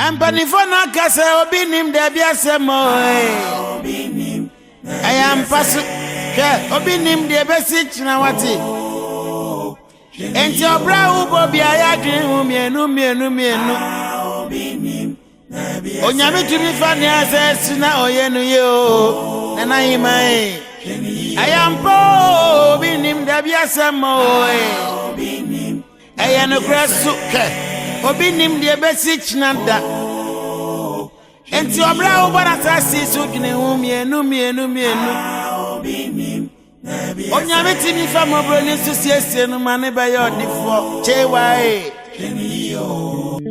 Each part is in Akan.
Ampanifona kase obinim DABI ASEMOAH. Obinim. I am pasu. Obinim de basic na wati. Enti obra ubo bia ya dwen mienu. Obinim. DABI Onyame tumi fa ne asesi na oyenu ye o. Na himai. I am po obinim DABI ASEMOAH. Obinim. Ayano grasu ke. Obinim de basic na da. Enti obra ubo na asesi so dwen mienu. Obinim. DABI Onyame timi fa mobro ni susiesie no mane ba yo difo chewae ASEM.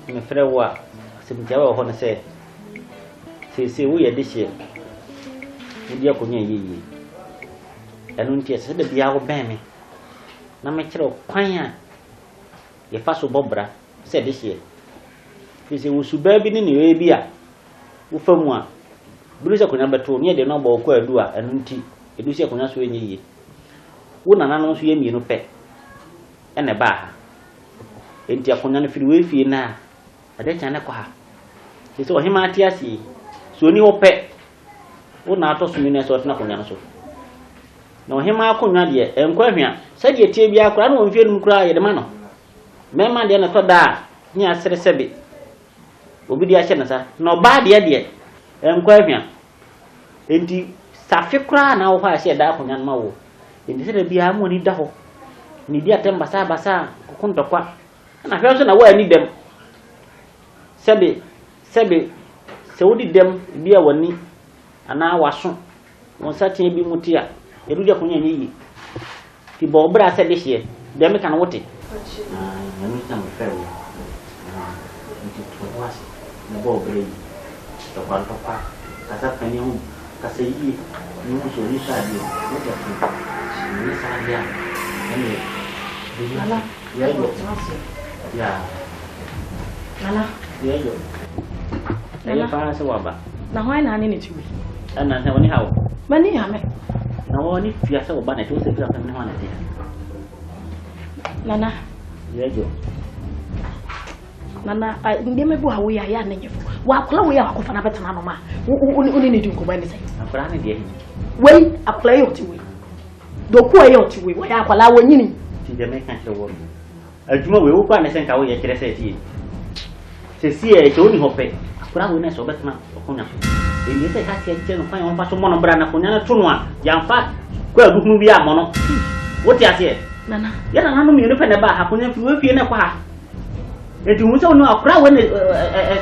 Me frɛ wo a semtia wo ho ne sɛ sese wo yɛ de hye wo di akonya yiyi ɛno ntia sɛ da bia wo bɛn me na me kyerɛ kwan a ye fa so bɔbra sɛ de hye sese wo suba bi ne ne bi a wo fa mu a buru sɛ konya bɛto ne de no bɔ ko adu a ɛno nti edu sɛ konya so enyi wo nana no so yɛ mienu pɛ ɛne ba ha enti akonya no firi we fie na ade kyane kwa ha sese ohima ate ase so ni wo pɛ wo na ato so mi na so tena konya no so na ohima akonya de enkwa hwea sɛ de tie bia akora na wo mfie no kura yɛ de ma no mema de na to da ni asere sebe obi de ahye na sa na oba de enkwa hwea enti safi kura na wo ha hye da akonya no ma wo enti sɛ da bia mo ni da ho ni dia temba basa kokontokwa na hwɛ so na wo ani dem sebe se wodi dem bia wani ana waso won satin bi mutia edu de konya nyi ti bo bra se de hye dem kan wote nyame tam fɛwo nti to wase na bo bra yi to kwan to pa kasa pani hu kasa yi ni mo so ni sa bi o te fi ni sa dia ene Nala, ya yo. Ya. Nala, ya yo. Nala para se waba. Na ho na ni tiwi. Ana na woni hawo. Mani ha me. Na woni fia se waba na to se fia kan na na dia. Nana. Ya yo. Nana, ndi me bu ha wo ya ya na nyefo. Wa akula wo ya akofa na betana no ma. Uni ni dun ko ba ni sai. Akula na dia. Wei, akula yo tiwi. Doku ayo tiwi, wa ya akwala wo nyini. Jamaican show woman. Ajuma we wo kwa na senka wo ye kire se tie. Se sie e to ni hope. Akura wo na so betna okonya. E ni se ka tie tie no kwan won fa so mono bra na konya na to no a yamfa kwa duhunu bi a mono. Wo ti ase? Nana. Ya na nanu mi no fe na ba ha konya fi wo fie na kwa ha. Eti hu se onu akura we ne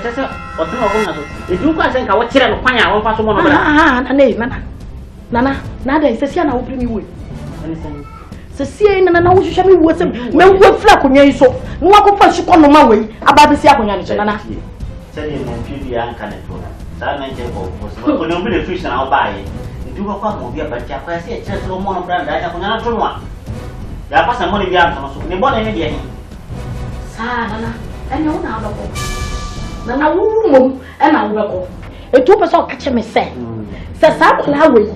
sese otono ogonga so. Eti hu kwa se nka wo kire no kwan a wo fa so mo no bra. Nana, nada sesi ana wo primi we. Ani san. Sesi nana wo hwehwe mi wo sem. Me wo fla konwa yi so. No akofo shi kono ma we. Aba be si akonwa ne so nana. Sani mo mfi ya nka ne to. Sa na nje ko so. Ko no bi ne fish na wo baaye. Nti wo kwa mo bi abacha kwa se kire so mo no bra da ya konya na to no a. Ya pasa mo ni bi an so. Ne bo na ne de hin. Sa nana, anya wo na abako. Nana wo mum e na wo beko. Etu pe so ka che me se. Se sa kola we.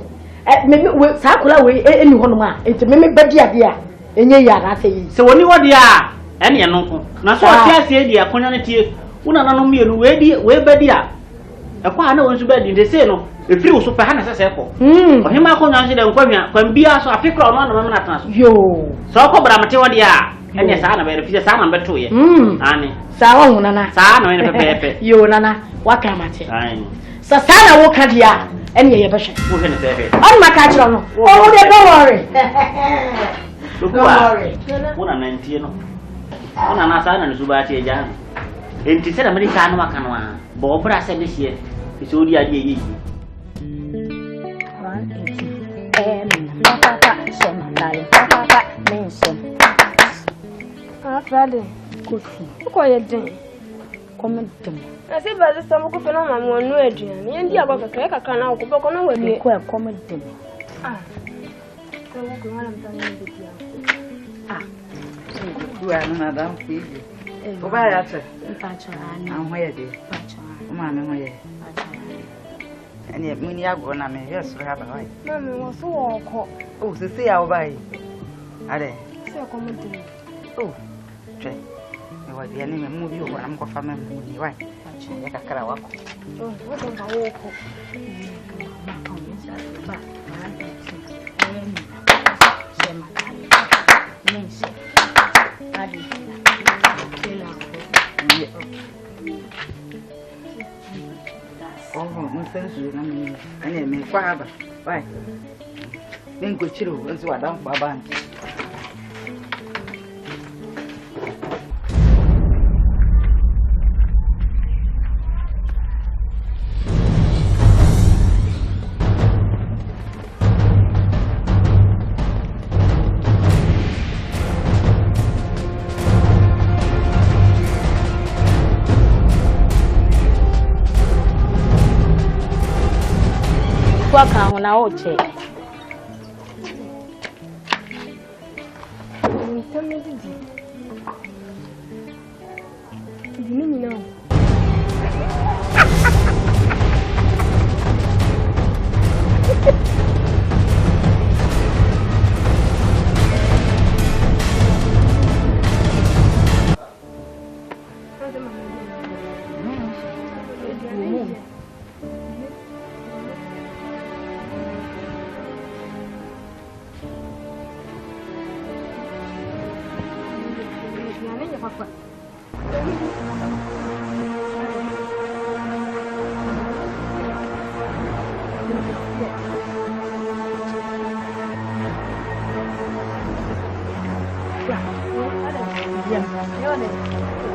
Me sa kola we eni ho no ma. Enti me badi ade a enye ya na se yi. Se woni wodi a ene ye no ko. Na so tia se di akonya ne tie. Una na no mienu we badi a. E kwa na won so badi de se no. E firi wo so pe ha na se se ko. Ohima akonya nse de nkwamia kwam bia so afikra no na me na tan so. Yo. So ko bra mate wodi a. Ene sa na be fi sa na beto ye. Ani. Sa wa nana. Sa na we pepepe. Yo nana, wa ka mate. Ai. Sa na wo ka dia. Ene ye be hwe. Wo he ne pepe. On ma ka chiro no. Oh, don't worry. Don't worry. Una na ntie no. Una na sa na ne suba tie ja. Enti se na me ka no aka no a. Bo bra se de hie. Fi odi ade yi. Papa, sema ndani. Papa, mention. Friday. Kofi. Uko yedin. Komedem. Asi bazi samu ko pena ma mo nu aduan. Ye ndi agba kaka na ko beko na wadi. Ko komedem. Ko ko wala mtani ndi. Duwa no na dan fi. O ba ya che. Mpacho ani. An hoye de. Mpacho ani. O ma me hoye. Ani muni agro na me yes ro ha ba wai. Mama wo so wo ko. O se se ya o ba yi. Ade. Se ko mudin. Oh. Tre. Me wa bia ni me mu bi o na mko fa me mu ni wai. Ya kakara wako. Oh, wo don ba wo ko. Ba. Sema ndani. Mention. Adi. Kila ko. Oh, mun san su na me. Ani me kwa ba. Wai. Ben ko chiro nso wa dan fa ba. Kwa ka hona oche. Ntame didi. Dini ni na.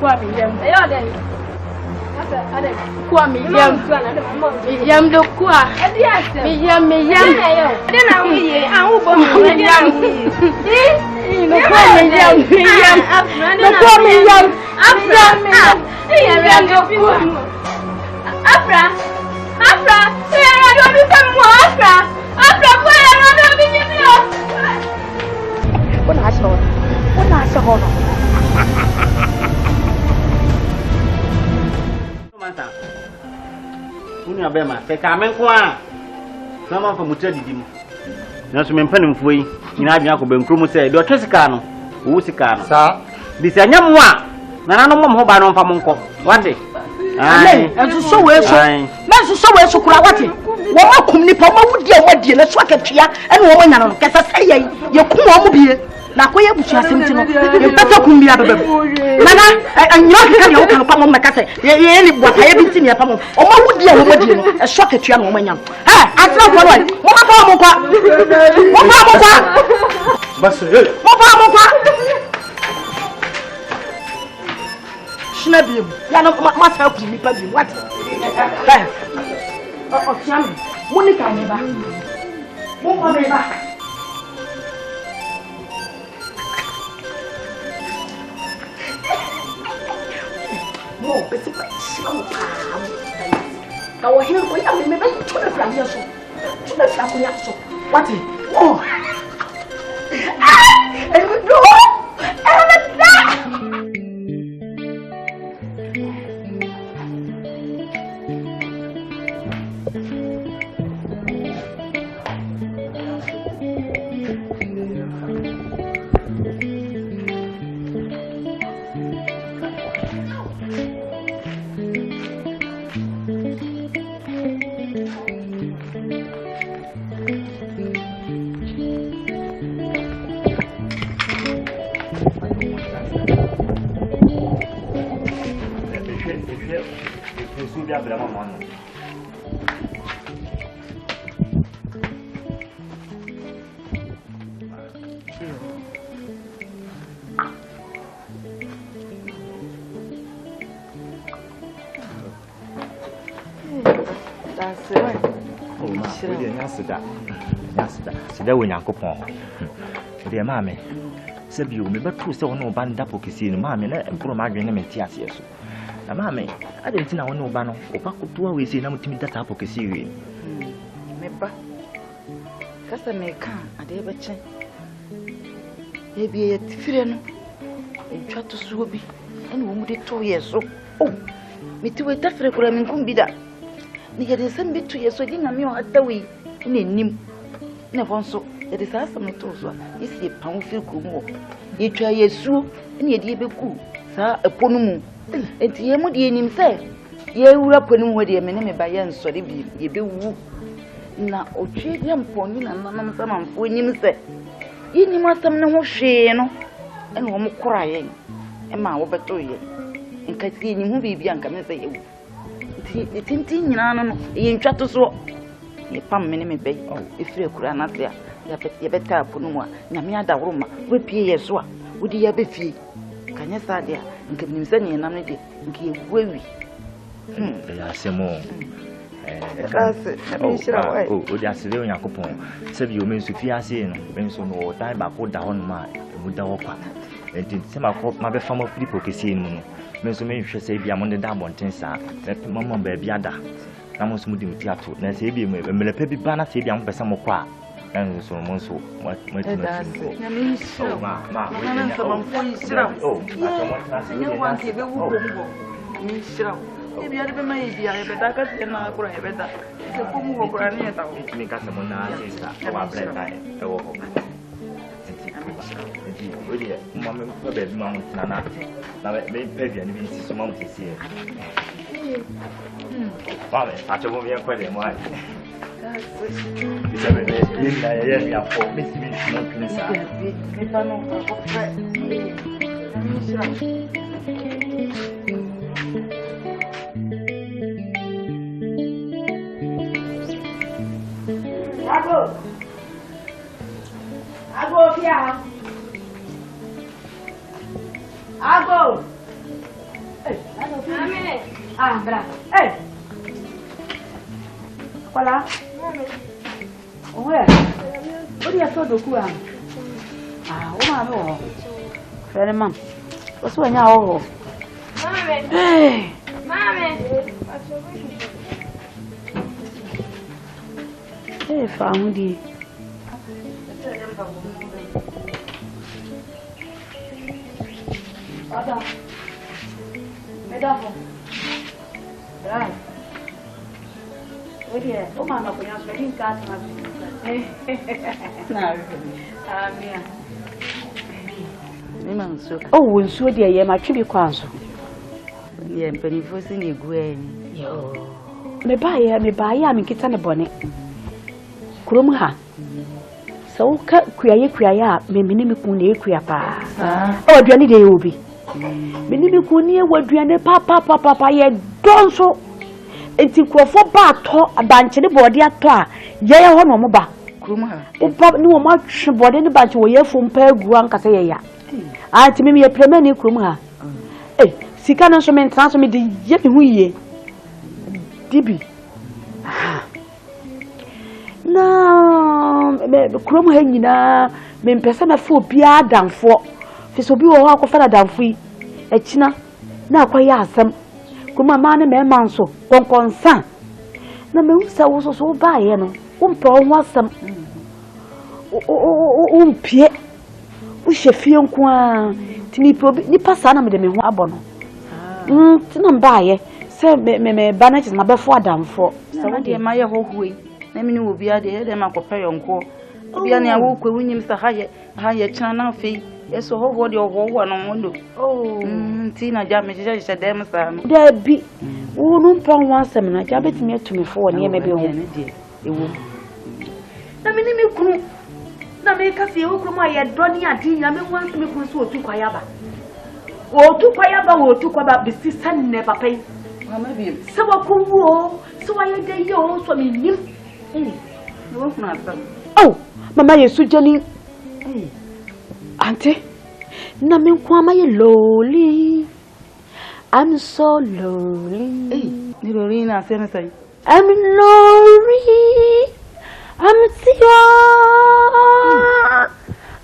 Kwa mi yam. Ayo den. Asa ade. Kwa mi yam. Yam do kwa. Adi ase. Mi yam. Ade na wo ye. An wo bo mi yam. No kwa mi yam. No kwa mi yam. Afra. Ya radio bi se mo Afra. Afra ko ya radio bi ni mi o. Wona asa ho no. Manta. Uni abema fe ka men ko a. Na ma fa mutra didim. Na so mempa nimfo yi. Nyina adwena ko benkru mu se do twesika no. Wo sika no. Sa. Bi se nyam a. Na no mom ho ba no mfa mo nko. Wate. Ai. Enso so we so. Na so we so kura wate. Wo makum ni pa ma wudi a wadi na so akatua ene wo nya no. Kesa sai ye kum wo mu bie. Na koye butu asem ti no. Ye pata kum bia bebe. Nana anyira keka ya wo kan pa mo meka se. Ye ni bota ye binti ni pa mo. O ma wudi a wo wadi no. E so akatua no wo nya. Ha, atra ko lo. Mo ma pa mo kwa. Basu ye. Mo pa mo kwa. shina bi mu ya no masa ku nipa bi what bye o tiam monica me ba mo ko me ba mo beti ba shika mo pa ka wo hin ko ya me ba tuna fra ya so what oh Sida wo Nyankopon de maame se bi o me betu se wono ba nda pokisi no maame na empro ma adwene me ti ase so na maame ade ntina wono ba no o ba kutuwa we se na mutimi data pokisi we me ba kasa me ka ade ba chen e bi e tifire no entwa to so bi ene wo mu de to ye so oh meti we tafire kura min kum bi da ni ye de sem bi to ye so di na mi o atawi ina nim na fonso ye de sa asam to so isi e pan firi kumu ye twa yesuo ene ye de beku sa eponu mu enti ye mu de nim se ye wura ponu mu de me ne me ba ye nsore bi ye bewu na otwe de mponi na nanam sa manfo nim se ye nim asam ne ho hwe no ene wo mu kora ye e ma wo beto ye nka ti nim hu bibia nka me se ye wu tinti nyina no ye ntwa to so ye pam me ne me be e fire kura na se ya beta ponu mu a nyame ada woroma we pie ye so a wodi ya be fie kanya sa de a nka nim se ne nam ne de nka ye gwawi ya semo kase na shira wa o dia se le Yakopon se bi o men su fie ase no ben so no dai ba ko da hon ma mu da wo kwa enti se ma ko ma be fama fili pokesi mu no men so men hwe se bia mo ne da bonten sa mama ba bia da na mo so mu di muti ato na se bi melepe bi ba na se bia mo pesa mo kwa na so mo so mo ti na mi shira ma na so mo fo shira o aso mo na se ni wan ke be wu ko mi shira e bia de be mai bia e be da ka se na kura e be da se ko mu ko kura ni ta o mi ka se mo na se sa wa bre ta e wo ko Oye, mama me be ma mo na me be bia ni bi si so ma mo si e. Vale, acho mo bien kwede mo ai. Bisa be ni na ye ni afo, me si bi no pinesa. Me pa no ko fa. Ago pia. Ago. Mami. Ah, bra. Hola. Mami. Oye. Odi aso doku a. Ah, o ma no. Fere mam. O so nya o. Mami. Mami. Fa di. Ada. Medafo. Dai. Oye, o ma no kunya so din ka ta. Na. Amia. Ni man so. Oh, nsuo de ye ma twi bi kwa so. Ye mpanifo si ni gu ani. Yo. Me ba ye a me kita ne bone. Kurom ha. So ka kuaye a me me ku na ekua pa. O aduane de ye obi. Me ku ni e waduane pa ye donso. Enti krofo ba to abanche ne bode ato a ye ho no mo ba. Kurom ha. O pa ni wo ma twe bode ne banche wo ye fo mpa agu an kasa ye ya. Ah ti me ye prema ni kurom ha. sika no so me ntra so me de ye me hu yie dibi na me krom ha nyina me mpesa na fo bia damfo fi so bi wo ho akofa na damfo yi ekina na akoya asem kuma ma na me man so konkonsa na me usa wo so ba ye no wo mpa wo asem o mpie wo hwefie nko a timi probi ni pasa na me de me ho abo no tina ba ye se me ba na na befo adamfo sa de ma ye ho huoi na me ni wo bia de makopa yonko bia ne awo kwa wunyim sa ha ye chana na fe yeso ho de ho no mondo tina ja me je dem sa no da bi wo no mpa ho asem na ja betimi atumi fo ne me be ho ewo na me ni me kunu na me ka se wo kunu ma ye doni adi nya me wan se me kunu so otu kwayaba wo tu kwaba bisi sanne papai mama bi se wa kuwo se wa ye de yo so me nim wo kuna asam oh mama yesu jeli auntie na me kwa ma ye loli I'm so lonely ni lori na se me sai I'm lonely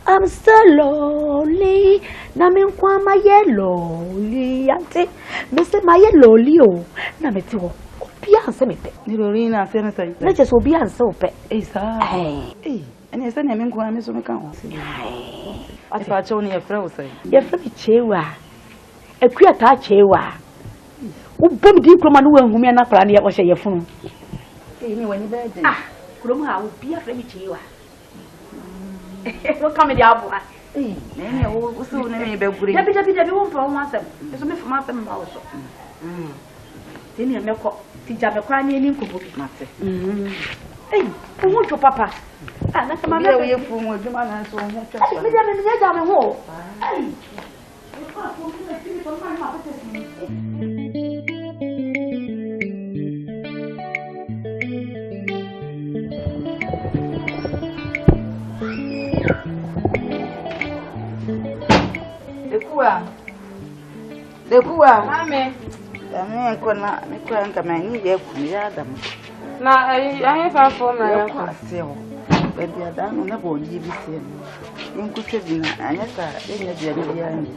I'm so lonely na me kwa ma ye loli auntie me se ma ye loli o na me ti wo obi anse me pe ni lori na se me sai na je so obi anse o pe sa ene se ne me kwa me so me kan ho ati fa che oni e fra o sai ye fra bi chewa akua ta chewa wo bom di kroma no wanhumi na kra ne ye hye ye funu ni wani ba de kroma ha wo bia fra bi chewa wo kam dia abo ne wo so ne me be gure dabi wo mpa wo asem so me fuma asem ba wo so tini me ko ti ja me kwa ni ni nkobo mate wo jo papa na kama me wo ye fu mo djuma na so ho twa me ja me ho Dekuwa Mame dame ko na me ko an kama ni ye ku ya dam na ai fa fo na ya ko aseo be bia da no na bo ndi bi se no nku se bi na anya sa e nya bia ni bia ni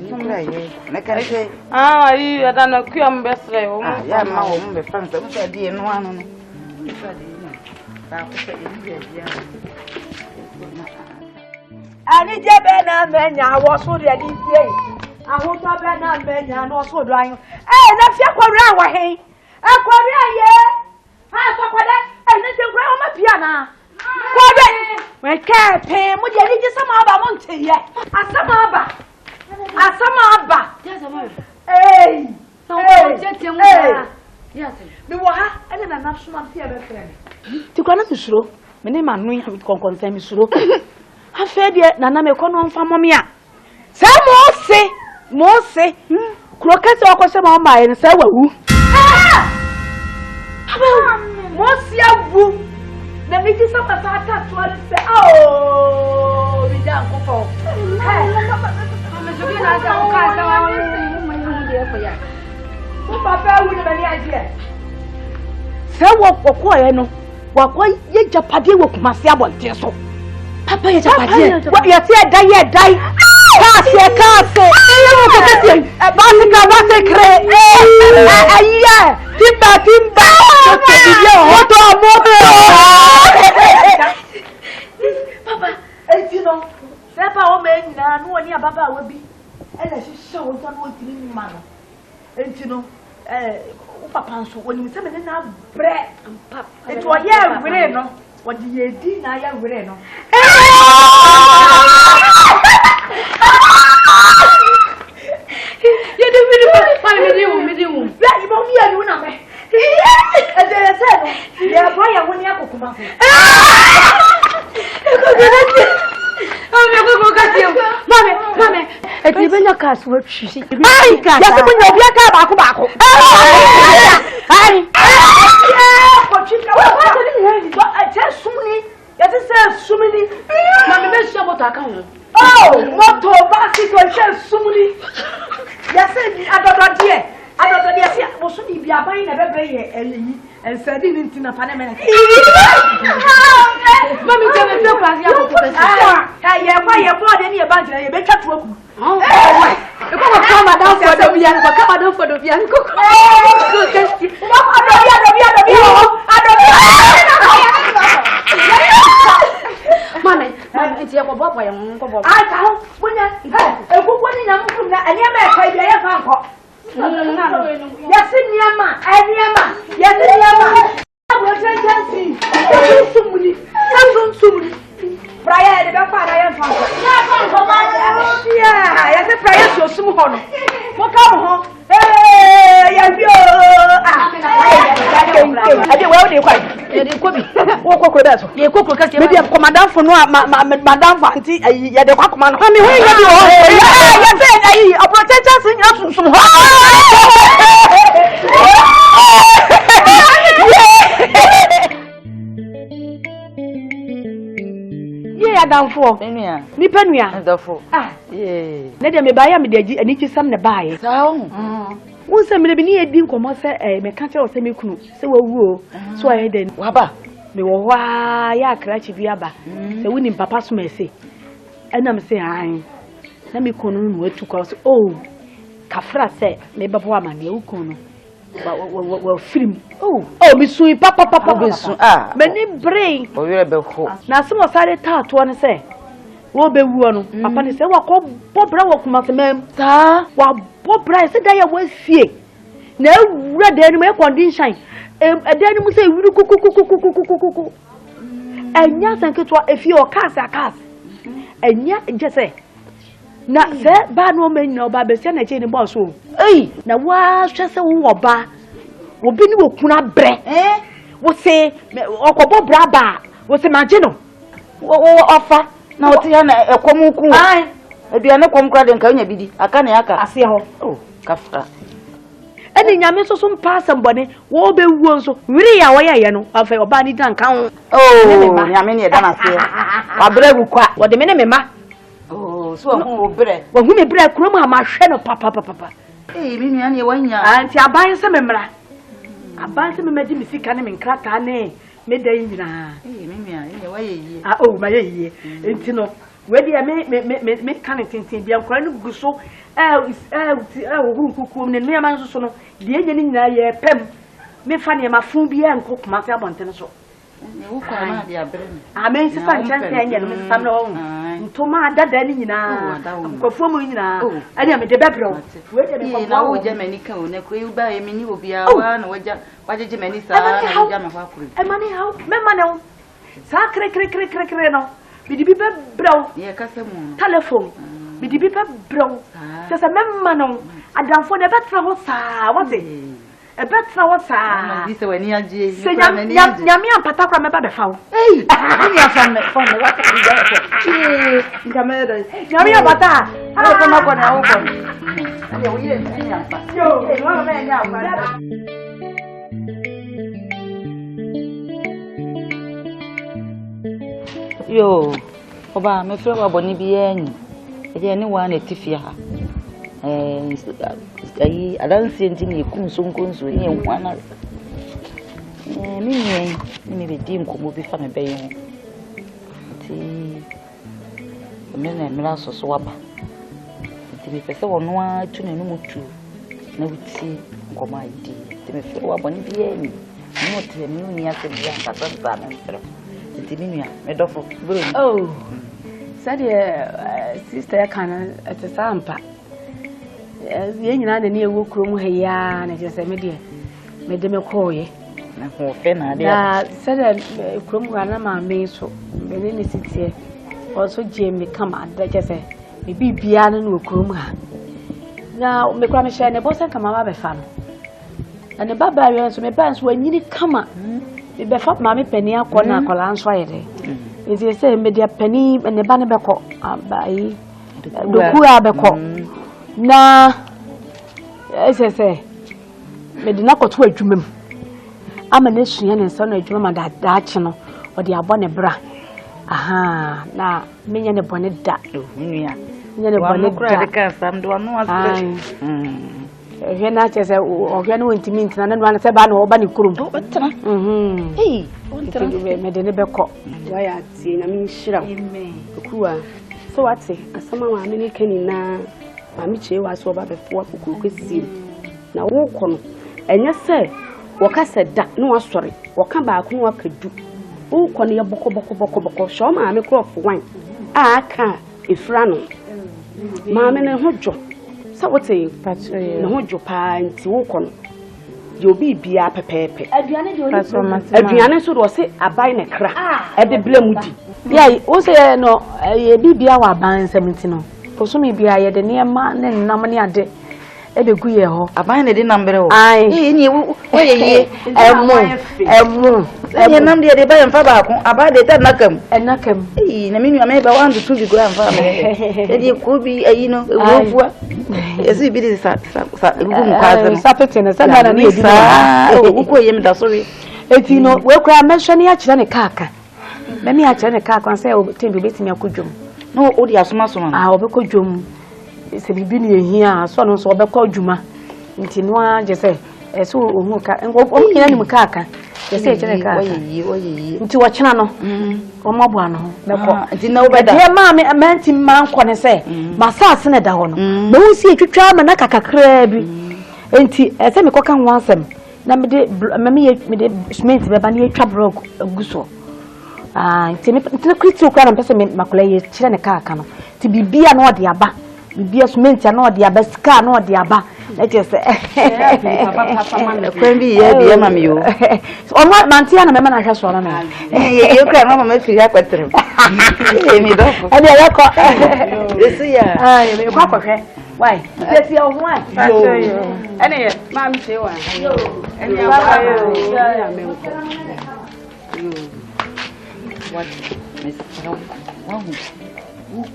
ni kra ye na ka se ai ada na ku am besre o mo ya ma wo mo be fan sa mo sa di no anu no sa di ni ba ko se ni bia bia ani je be na menya wo so de di die ahun to be na menya no so do ayin na fi akwari awa hen akwari aye so kwada na se kwara o ma pia na kwabe we ka pe mo de ni je sama aba mo nte ye asama aba so mo je te mu yes bi wo ha ene na nafsuma pia be frɛ me ti kwa na susuro me ne ma no ya konkonsa mi suro afa de na na me kono mfa momia sa mo se krokete okose ma ma ye sa wawu mo si awu na mi ji sama sa ta to se bi ja ko fo me jogi na ja ko ka sa wa mo ni de ko ya mo papa wu ni be ni aje sa wo kokko ye no wa ko ye japade wo kumase abonte so papa ye japade ye ti e dai Kasi. Ayo mo kasi. Basi kre. Aye. Timba. Moto. Papa, etino. Sepa o me na no ani ababa we bi. E na hihye wo so no tiri ni ma no. Etino o papa nso oni se me na bre. Eto ye were no. Wodi ye di na ye were no. You do me. Yeah, you want me and you know me. And they said, yeah, boy, I want you to come up. Mame, it's even your cast work. Yes, when you'll be a car back. I tell Sumini, yes, it says Sumini. Mamma, let's show what I can. Oh, what to Bassy to share Sumini. Yes, I don't dear. I don't dear. Was should be a buying a baby and said it in a Panama. Mommy, tell me, look at your why you're more than your budget. You better talk. Oh, come down for the piano, come down for the piano. Mommy, it's your papa. I can't. When you're and you're my uncle. Yes, Yama, and Yama, yes, Yama. I will try to see. Prior, the father, I am from. Yeah, I have a prayer so soon. What come home? Hey, yes, you. I did well, you quite. Walk with us. You cook because maybe I'm commandant for no, Madame Fanti, you the command. How many ways you are? Yes, I protect us in your yeah, down for me penua therefore yeah let them buy me the and it some na buy so won say me be ni edi nkomo say me ka tell say me kunu say wawu so I then waba me wo wa ya krachi bi aba say woni papa so me say and me say an na me kunu no atu ko so oh kafra say me babo ama na ukunu well film oh me sui papa be su me ni brain o yere be ho na se mo sare tato ne se wo be wu no papa ne se wa ko bobra wo kuma se mem ta wa bobra se da ya wa fie na wura da ni me condition e da ni mu se wuru kukukukukukukuku enya sanketo efie o kas enya je se na se ba no me na oba be se na che ni boss o na wa hwe se wo oba obi ni wokuna bre wo se okobo braba wo se mage no wo ofa na oti ya na ekomuku aduane komkra de nka nya bidi aka na aka ase ho kafra eni nyame so mpa asambone wo be wuo nso wiri ya wo ye no afa oba ni dan kan nyame ne da na ase wa bre gukwa wo de me ne mema so wo bre wo hu me bre krom ha ma hwe no papa me nua ne wanya anti aban se memra aban se memedi misika ne menkrata ne me dan nyina me nua ne waye yie ma ye yie enti no we dia me kan tintin bia nkora no guso wo kukum ne nua man so no de enya ne nyina ye pem me fa ne ma fun bia nkokuma se abonten so wo kwa ma dia bre amen se fa chance enya no me sam no ntoma dada ni nyina nkofo mu nyina ani me de bebro we de be na wo Germany kan o na ko yu ba me ni obi awa na waje Germany sa na ja ma kwa kuru e mani how me mane sa kre no bi di bi bebro ye kasa mu telephone bi di bi bebro se se memma no adamfo de betra ho sa wate e betra ho sa na bi se wani aje ni kwa na ni nyame ampata kwa me ba be fa wo ni afa me fa me wata bi ja ko ngameda nyame ampata ha ko na ko na wo ko ani wo ye ni nyampa yo mama me nyampa yo oba me fere wa boni bi enyi e ni wa na tifia ha ayi adansi enti na ekunso yen hwana me be di nkomo bi fa me bɛyɛ ho nti me na mera soso waba nti me pese wono a tu na no mutu na wuti nkomo ayi nti me fere wa boni bi enyi no te me uni ase bi aka tanta me fere nti me nua me dofo bro oh sadi sister Akan atesa ampa ye nyina na ne ewu krom ha ya na je se me de me koye na ho fe na de na sadi krom ha na ma me so me ne sitie also je me kama da je se me bibia na no krom ha na me kwa me share ne bo se kama ba be fa no na ne baba yen so me ban so anyini kama me be fa ma me pani akọ na akọla nso ayede ezi se me de pani ne ba ne be ko abai doku abekọ na ese me de na koto adwuma mu ama na sua ne nsa na adwuma ma da daache no odi abọ ne bra aha na menya ne bone da nua nyene bone kura ka sam do no asre hwe na chese ohwe no ntimi ntina na no se ba na oba ne kurum betena wontena me de ne beko waya tie na mi hira kuwa so wate asama wa me ne kani na ma mi che wa so oba befo akukuru kwesi na wo kono enye se wo ka se da no wasore wo ka ba ko akadu wo kono ye boko sho ma me crop wan aka efra no ma me ne hojo sa wote ne hojo pa nti wo kono de obi bia pepepe aduane so do se abai ne kra e de blamudi ya wo se no ye bibia wa ban 70 no so mi bia ye de ne ma ne nam ne ade ebe gu ye ho aban ne de number ho ni wo ye emu ye nam de ba yemfa ba ko aba de ta nakam enakam na minu ame ba wan to bi go yemfa me e de ko bi ayi no ewofua esi bi de sa rugu mu kwaza sa pete na sa na ne di wo ko yem da so we eti no we kura mention ya kire ne kaka me me ya kire ne kaka say o tembi betimi akodwom no o di asoma so na obekodwom se bibi ne ehia so no so obekọ adwuma nti no age se so ohu ka omnyina ni mukaka se kire kaka oyi nti wo kyena no omobo ano mekọ nti na obeda ye ma me amanti man kọ ne se masase ne da ho no na wo si etwetwa ma na kakakra bi nti se me koka ho asem na me de cement be ba ne etwa brok aguso nti me kriti okra na pese me makola ye kire ne kaka no ti bibia na ode aba bibia cement na ode aba sika na ode aba na je se kwembi ye bi ma mi yo omo mantia na me na hwe so na me ye okra mama me firi akwatere mi do ade ya ko esi ya me ko akwhwe why esi o ho ene ye ma mi che wa ene ya ba ya me ko what Mr.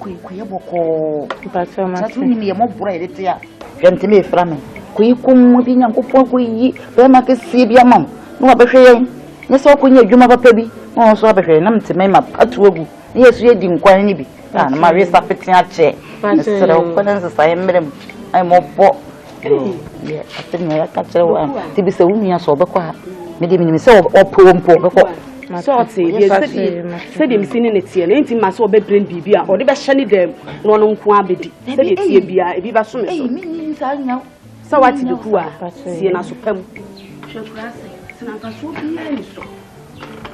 Ku ye boko satu ni ye mo bura ye tia gente me fra me ku yi kum bi nyankopon ku yi be ma ke si bia mam no abehwe ye ne so ku nya adwuma papa bi no so abehwe na mteme ma patu agu ne yesu ye di nkwan ni bi na ma we sa petin ache sere ko na nsa ye mrem ai mo bo ye atenya ya ka chere wa ti bi se wu ya so be kwa me de mi se o pompo be kwa sorti se dem sini ne tie na nti ma so obe brain bibia o de be hye ne dem no no nko abedi se de tie bia e bi ba so me so mi sa nya sa wati de kuwa sie na so pam hwekura se sina ka so bia ni so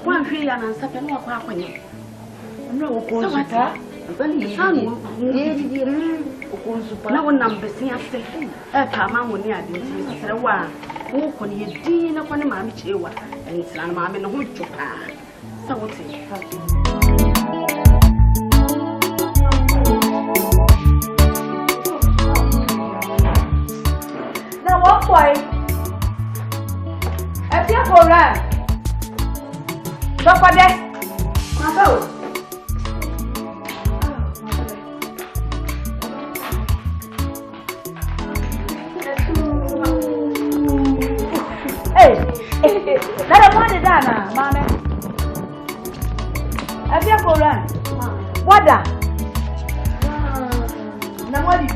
kwa hwe ya na nsa pe no akwa akwanye no wo ko suta bani sanu ye di wo ko supa na wonam besia se e pa ma mo ni ade nti sere wa wo ko ne di na kwa ne ma mi chewa entina na ma me no ho twopa sa wote na wo boy e bia ko ra dokode ma ba Nada mwade dana, mame. Abia koran. Wada. Na mwadi.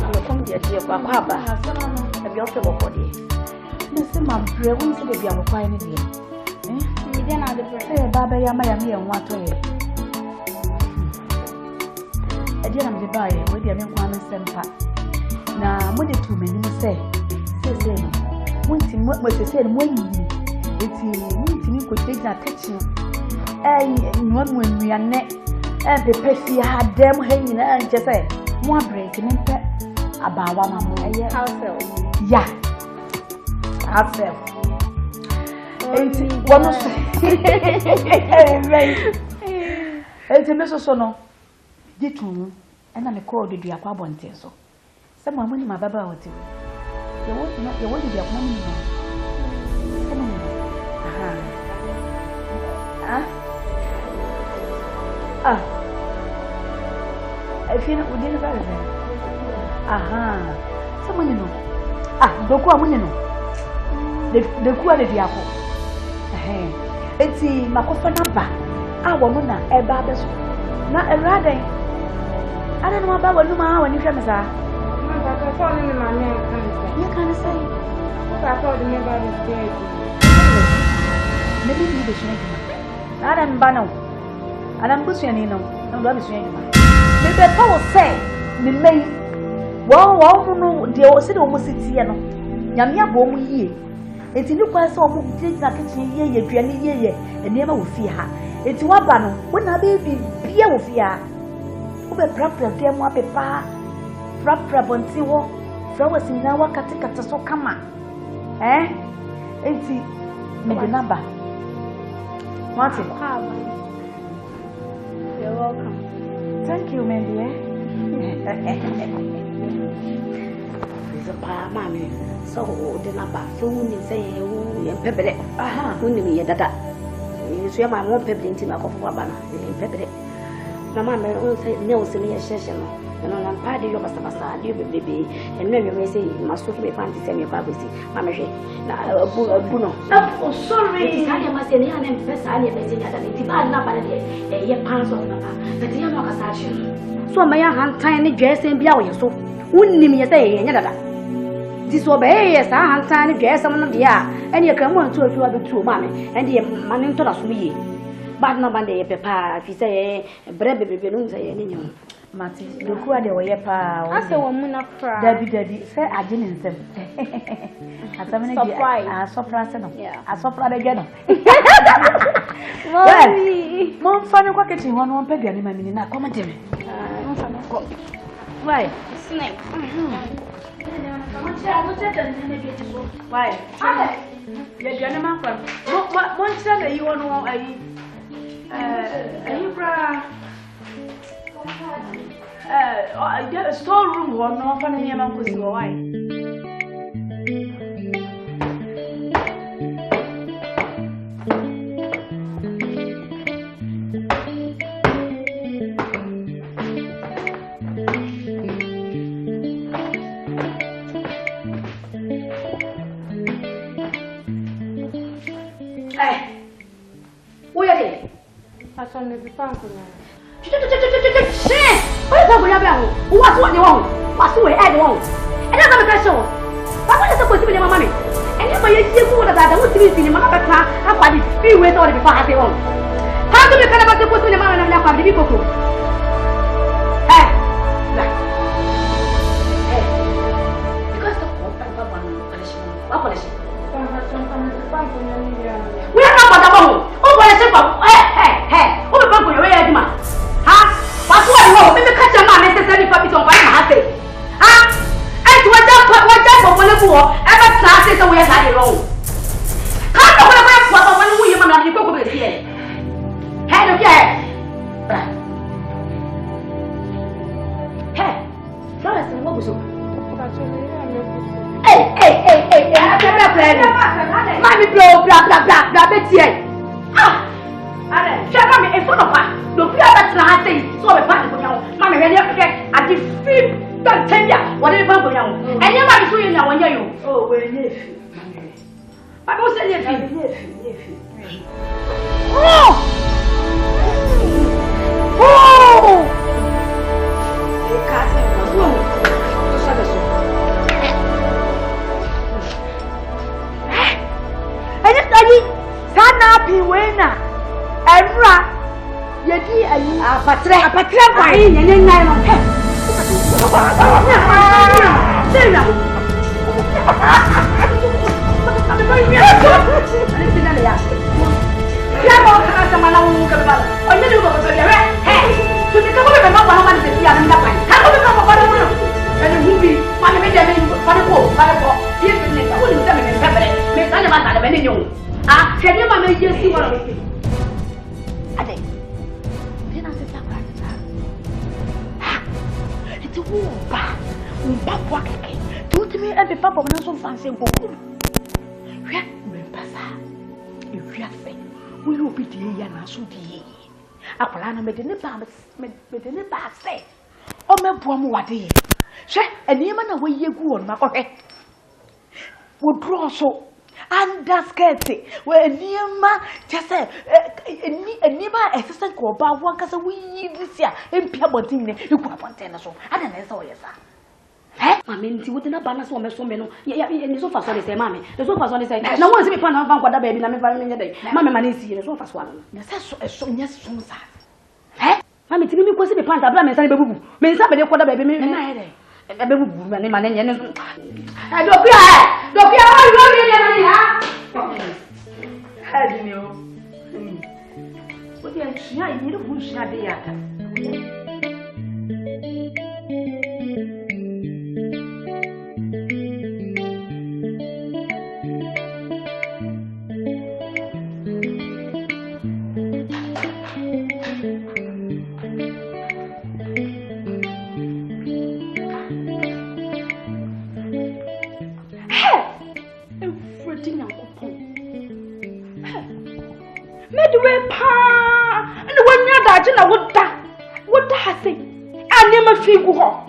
Amekombi atie kwa kwaba. Abia ofe bokodi. Nse mambre, wonse de bia mokwa ni bia. Mi dia na de pre. Baba ya ma ya mi enwa to ye. Adia na me ba ye, we dia me kwa me sempa. Na mo de tu meni mo se. Se no. Wonti mo se no yi. Eti ni ko teja tachi nwa mo nnuane pepe fi ha dem ha nyina nche se mo break ni pe abawa ma mo house ya house enti wono so enti me so no ditu na me call de akwa bonte so se mo amani ma baba wote ye wo de akwa mo I feel we didn't very well. Someone you know. Doku amunye no. The ku ade diako. Enti makofa namba. Wono na eba beso. Na eraden. I don't know about what you are when you come, sir. I told him my name. You can't say. I told him about his dead. Maybe you be shame. I am Bano. And I'm pushing in no love is shame. Maybe I will say, the may. Well, no, the old city almost sits here. Yamia bomb ye. It's in the quite so much like ye, ye, and never will fear her. It's one banner when I baby be with fear. Ube proper dear moi papa. Proper bontiwo. Flowers in our caticata so come. Eh? Ain't he? Made the number. Martin. You're welcome. Thank you, my dear. It's a pa, mammy. So the number. So when you say you and pepper it. Aha. When you that. You see my mom pepper into my coffee banana. Pepper it. Mamma will say no senior session. And on a party of a sabasa, you baby, and then you may say, you must be fancy semi privacy. Mamma, now a buno. Oh, sorry. I must say, I am first. I am missing at the bad number a year pounds of number. But you are not a so my hand tiny dress and blow you so. Wouldn't me say, disobey, yes, I hand tiny dress on the air, and you can want to a few other two, mammy, and the money to us me. But no Monday, papa, if you say, bread baby, don't say anything. Martin, you go at the way I said, woman, not cry. Daddy, say I didn't say. I saw Prasen. Yeah, I saw Prada again. Mom, funny quackity, one peg, and my minute, come and tell me. Why? Snake. Why? You're gentleman. One Sunday you want a storeroom or no fun in your uncle's why. Hey, where are they? I saw me be found. Shit! What is happening? What's what they want? What's the way I want? And that's a question. What is supposed to be my money? And if I see who that I want to be in my car, I've got it few ways already before I say on. How do you kind of put in the man and I'm the people? Hey, because of what punishment? We are not the one. Oh, what is it? Hey, who will come for your way, man? What's what you want? Maybe catch a man necessarily for me to buy my house. And what that for one of you ever started the way I wrong. Can't go away for one of you, man, you go over here. Head of your head. Hey, Florence, what was it? Hey, mommy blow, blah, Betty. Shut me in front of her. No fear that's not saying so a party for you. Mammy, when you forget, I defeat that tender, whatever for you. And your man is doing now when you. Oh, well, nephew. But who said nephew? Oh! You can't say what's wrong. I just study Sana Piwena. Evra, yedi ayi apatre kwa yin nyan no he. Sena. Ya mo kana sama na wo ka ba. Onye ni ko ko ya he. So ni ka ko be ma ba ma ni ya na pa. Ha ko be ma ba na wo. Ani hubi, ma ni me de me pa ko. Ye ni ka wo ni ta me me pepere. Me ta ni ma ta de be ni nyu. Ah, kenya ma me yesi wa. Ade. Dina se ta kwa ta. Ha. Iti wo ba. Mba kwa keke. Tuti me e be papa na so fanse nkoku. Hwe, me pasa. E hwe afa. Wo yo bi die ya na so die. Akwala na me de ne ba se. O me bo mo wade. Hwe, enima na wo ye gu on makɔhwɛ. Wo dro so. underskirt where Nima just say Nima assistant ko ba wan kasa wi this year empia bontine you go fontaine so ada na esa oyesa mami nti wo na bana so me no ya ni so fa so dey say mami the so fa so dey say na won se me pa na van kwada baby na me fa me nya dey mami ma na esi ne so fa so ano na say so nya so sa mami ti mi ko se me pa ta bla me sa be bubu me sa be dey kwada baby me na dey e be bubu ma ne nya so dokia wa yo me nya na ha ha ni o wo dey chia ni ru bu chia dey ata What has it? I never feel go.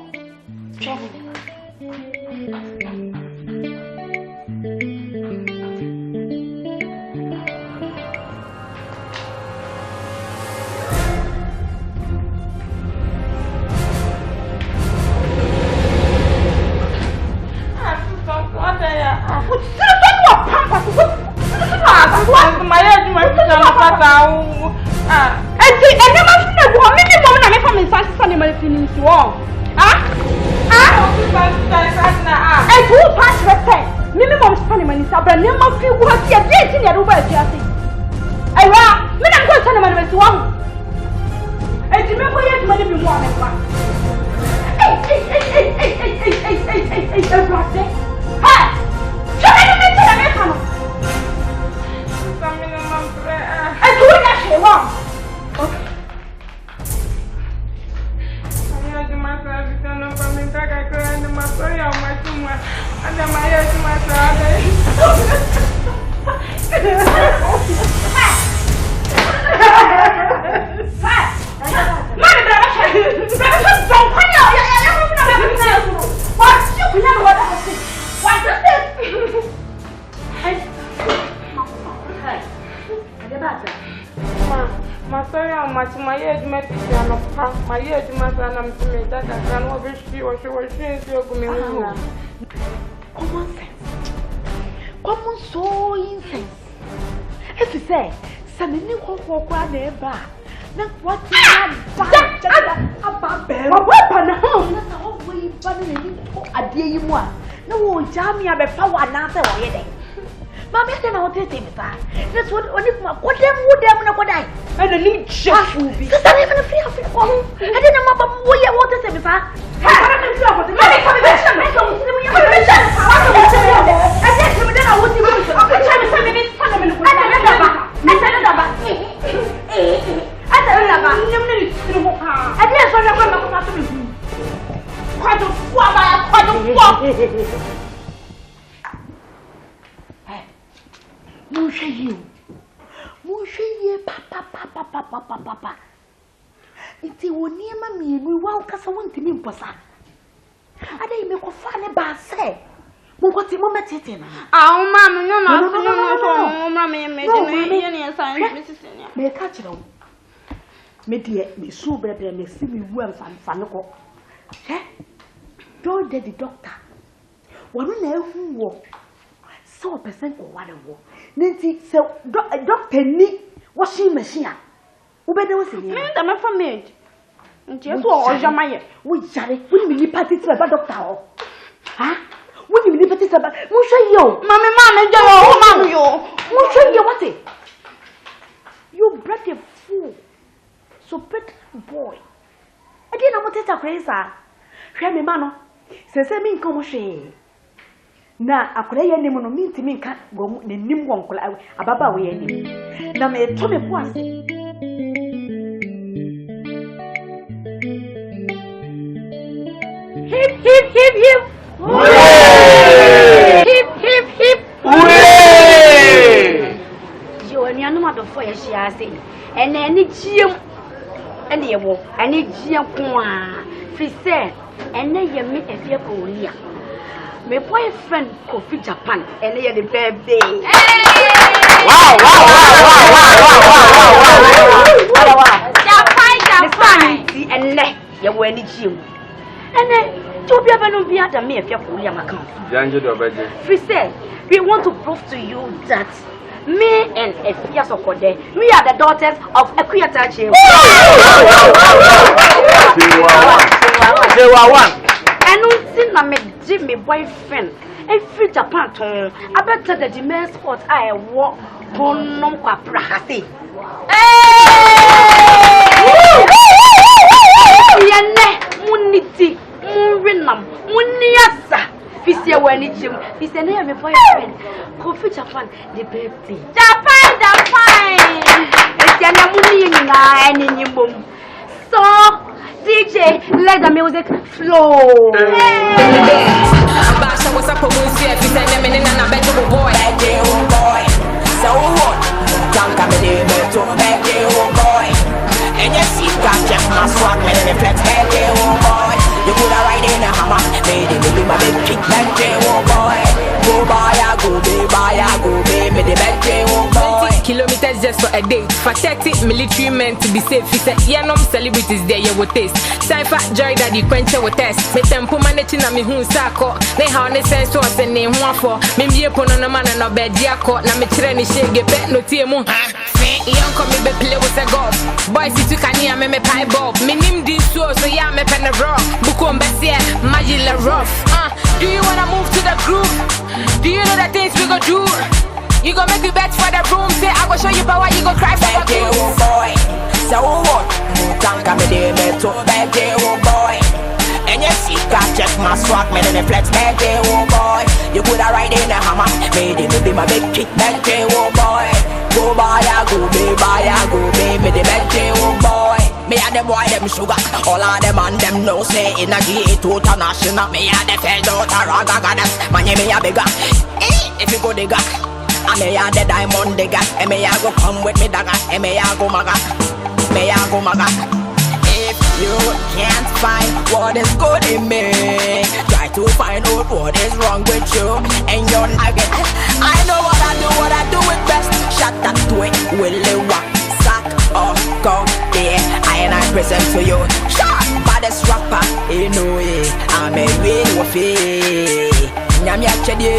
Common so incense. If you say, some new for never. Not what you have about a weapon home. That's all we bunny a dear you want. No, Jammy, I have found another way. Mamma, I don't take him. That's what only what them would them know what I and a new chef will be. Because I even a free of it. I didn't know what you want to say, Miss. Papa. It's a one near mammy, we walk us a winter in Posa. I didn't make a funny bar say. What's the moment? Oh, mamma, no, mammy, may catch it on. May dear, me so better, may see me well and fun. Eh? Don't the doctor. One know who walk. So a percent or what a walk. Nancy, so Doctor Nick washing machine. Who better was in here? I'm a family. Just what Jamaya. We shall it. We will party to a doctor. Huh? We will party to a Musha, Mamma, Musha, what it? You bred a fool. So pretty boy. I didn't want to crazy. Hear me, Mano. Says I mean, come shame. Na akure ye nim no minti min ka go ne nim won kula ababa we ye nim na me to me po ase hip hip hip hip hooray hip hip hip hooray yo eni anu ma do fo ye hia ase eni giem eni ye wo eni giem ko a fi se eni ye me efie ko ria my boyfriend coffee Japan and they are the birthday. Wow. Japan and neck you were any gym. And then to be able to be at me if you're fully a account. We said we want to prove to you that me and Efias Okode, we are the daughters of Equiatache. And no sin na me Jimmy boyfriend. Every Japan to I better the demand spot I walk on no quaprahati. Yane muniti murinam muniasa. Fisia when it's him. Fisia name my boyfriend. Coffee Japan the baby. Japan. It's yana muni na any boom. So DJ, let the music flow. Basha was up with you if you send them in and I bet you boy. So what? Can't come in to beg you boy. And you see got check my swag and the flex beg you boy. You put a ride in a hammer, made it be my big kick beg you boy. Go buy a go be me the beg you boy. Kilometers just for a day. For 30 military men to be safe. He said, yeah, no celebrities there, you will taste. Cypher joy that you quench your test. Me tempo managing a me who sako. They have no sense to us and name one for. Me be upon a man and a bed, yako. Na me training shake a pet no teamo. Young come me play with a golf. Boys, if you can hear me pie bob. Me name this so yeah, me pen a rock. Bukum Bessie, Magilla rough. Do you wanna move to the group? Do you know the things we go do? You gon' make me bet for the room. Say I go show you power, you go cry for the you boy. So what? Can't come in me to beg you boy. And you see, got check my swag, man, and the flex beg you boy. You could have ride in a hammer, made it be my big kick beg you boy. Go buy a go be, me the beg you boy. Me and the boy them sugar, all of them and them no say in a G8 international. Me and the fell out a raga goddess, man you me a bigger. If you go digger. I may have the diamond digger, and may I go come with me dagger, and may I go maga. If you can't find what is good in me, try to find out what is wrong with you and your nugget. I know what I do it best. Shut that to it, will it walk? Sack or go there, I present to you. Shut baddest rapper, you know it. I'm a real waffy. Nyam ya chedi,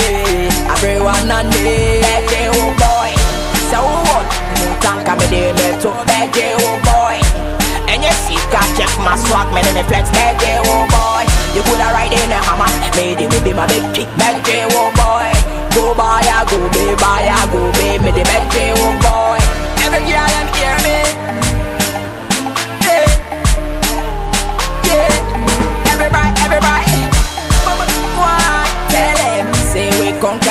everyone and me. Beg you boy, so what? Can't come in me to beg you boy. And you see, got check my swag, man, and the flex. Beg you boy, you could have ride in a hammer, made it be my big kick. Beg you boy, go buy a go be, me the beg you boy. Every girl them hear me, yeah. Everybody. Tell them, say we conquer.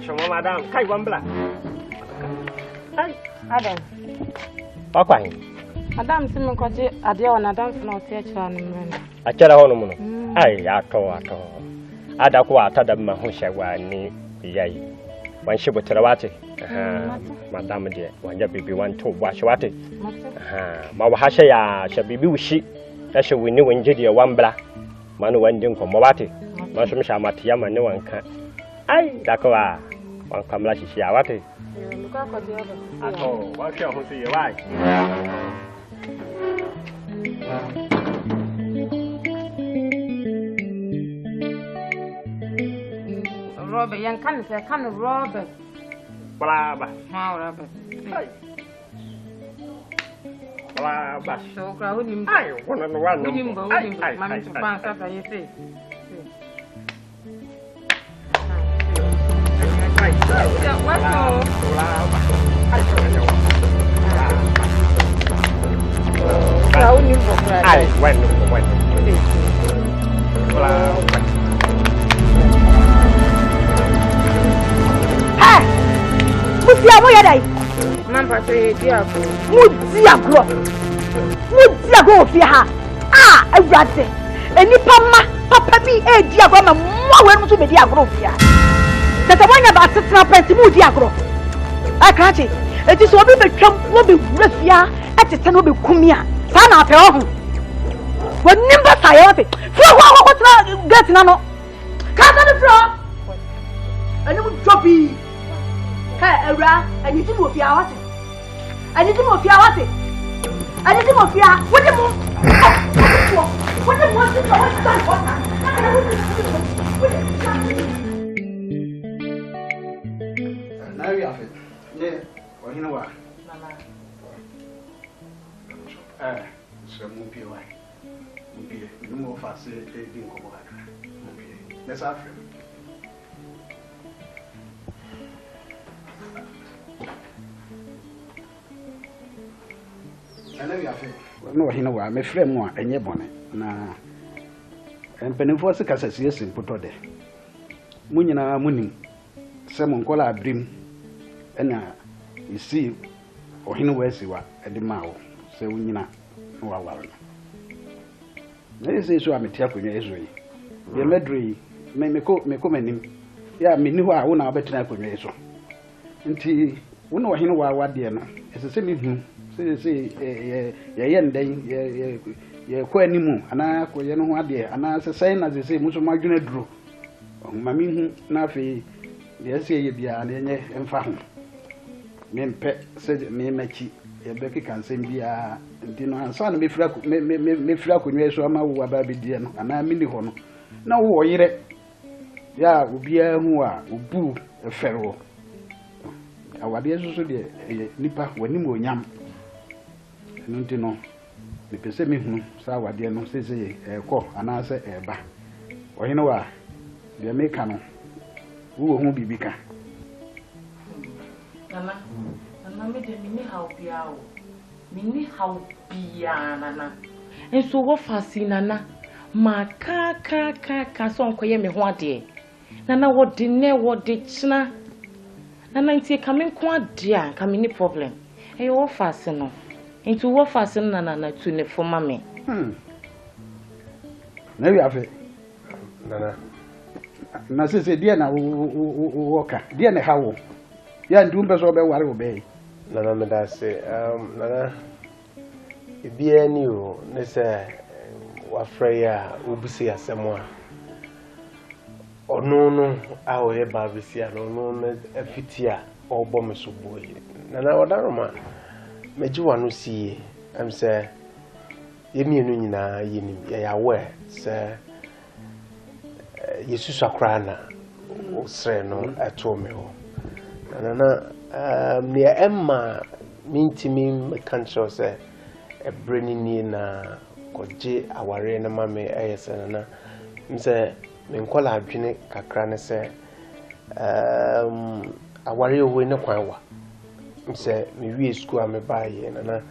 Shoma madam, kai wambla. Adam. Papa. Adam si me kwaje ade ona Adam fi na ote achira no mre. Achira hono mu no. Ai ato. Ada ko atada ma ho hyewa ni yayi. Wan hye botere wate. Madam de wanja bibi wan to bo hye wate. Ma wa hye ya hye bibi wushi. Ya hye wini wanje de wambla. Ma no wanje nkomo wate. Ma so me hye amate ya ma ne wanka. Ai dakwa wan kamla hye ya wate. Luka kwaje oba. Ato, wa hye ho se ye wai. Robert, young can say, come Robert. Brava. How Robert? Brava. So, crowd him. I want to run. Mammy to pass after you say. Mutia mo yadai. Mamba say diago. Mutia go fi ha. Awurade. Enipa papa bi e di agro ma mo we no so be di agro fia tata wanya ba setena penti mu di agro akrachi eti so obi betwam wo be wura fia etete no be kumia sa na ape ho wonim ba sa ye wote fro ho tena get na no ka ka ni fro ani mu jobi ka ewra ani ti mo fia wote ani ti mo fia wote ani ti mo fia wode mo wode mo ti so wode stand for na na wi afi ne ohina wa mama so mu pie wa mu pie no mo fa se e di nko mo kakra mu pie let's afi ana wi afi no ohina wa me frɛ mu a enye bone na empenifo se kasasi esi poto de munyina munim se mo nkola abrim ena isi ohina wa esi wa ede mawo se wunyina no wa waro na ese so ametia konwa ezo yi ye medri meko manim ya meni ho a wo na obetina konwa ezo nti wo na ohina wa wade no ese se mehu se ye ndai ye ko animu ana ko ye no ho ade ana se sai na se muso madwuna duro mami hu na afi ye se ye bia na enye emfa ho mempe se me machi ye beki kansem bia ndi no ansa na me fira konwa so ama wo aba bedie no ana mini ho no na wo yire ya obia hu a obu efero awade so de nipa wani onyam nti no me pese me hu sa awade no sese ko ana se eba ohene wa de me ka no wo hu bibika nana me de mini how bia o mini how bia nana enso wo fasi nana ma ka so nkoye me ho ade nana wo de ne wo de china nana nti ka me nko ade a ka me ni problem e wo fasi no nti wo fasi nana tu ne fo ma me na wi afi nana na sese dia na wo ka dia ne hawo ya ndumbe so be ware obe nana me da se nana ebia ni o ne se wa freya obusi ASAMOAH ono no a o ye ba bisia no no afitia obo me so boye nana wadaroma meji wanu sie am se yemienu nyina yenim ya we se yesu sakra na o sre no ato me ho nana me emma mintimi me kancho se ebreni ni na koje aware na mame ayese nana mse me nkola adwene kakra ne se aware owo ne kwanwa mse me wie school a me baaye nana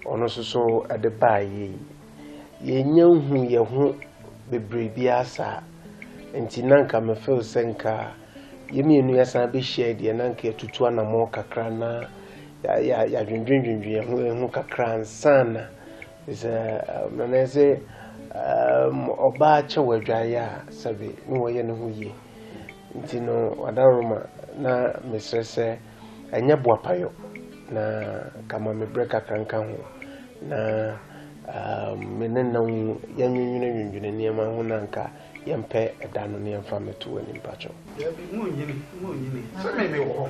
ono so ade baaye ye nyanhu ye ho bebre bia asa enti nanka me feel senka yemienu yasa be share de nanka etutu anamo kakra na ya dwendwendwen ho kakra nsana is nana se oba che wadwaya sabe no ye ne ho ye enti no wadaroma na mesrese anya boapayo na kama me break kanka ho na menena yanwunwunwunwune niema ho nanka yempe edano ne yemfa metu ani mpacho ya bi mu nyini so me wo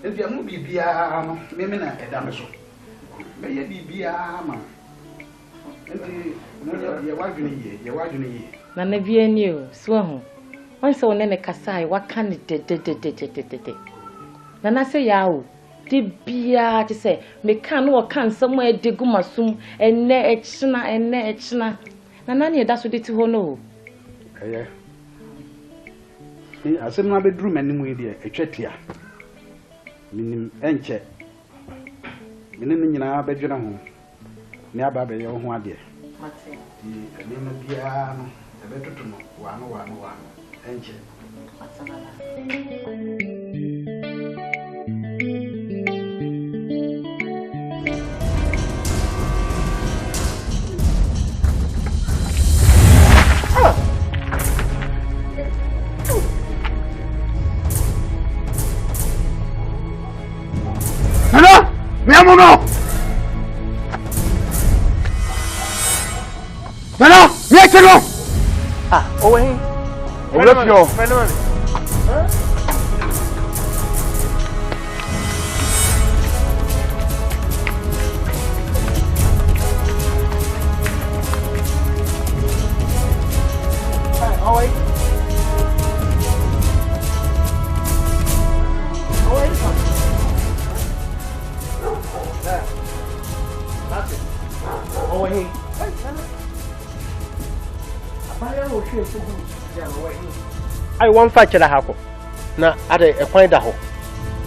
ebi amu bibia no me na edano so me ye bibia ma enti mo ye wadwene ye na na bi ani o so ho onse wona ne kasai waka ne de na na se ya o de bia te se me kan no kan nsam a de gumasum enne echina na na ne da so de ti ho no eye asem na bedru manimu yi de etwatia minim enche minim nyina bedwena ho ne aba be ye ho ade mate di enema bia no ebetoto no wano enche matanana no. Ah, owe. Owe fio. I want fight to the hako. Na ade a point da ho.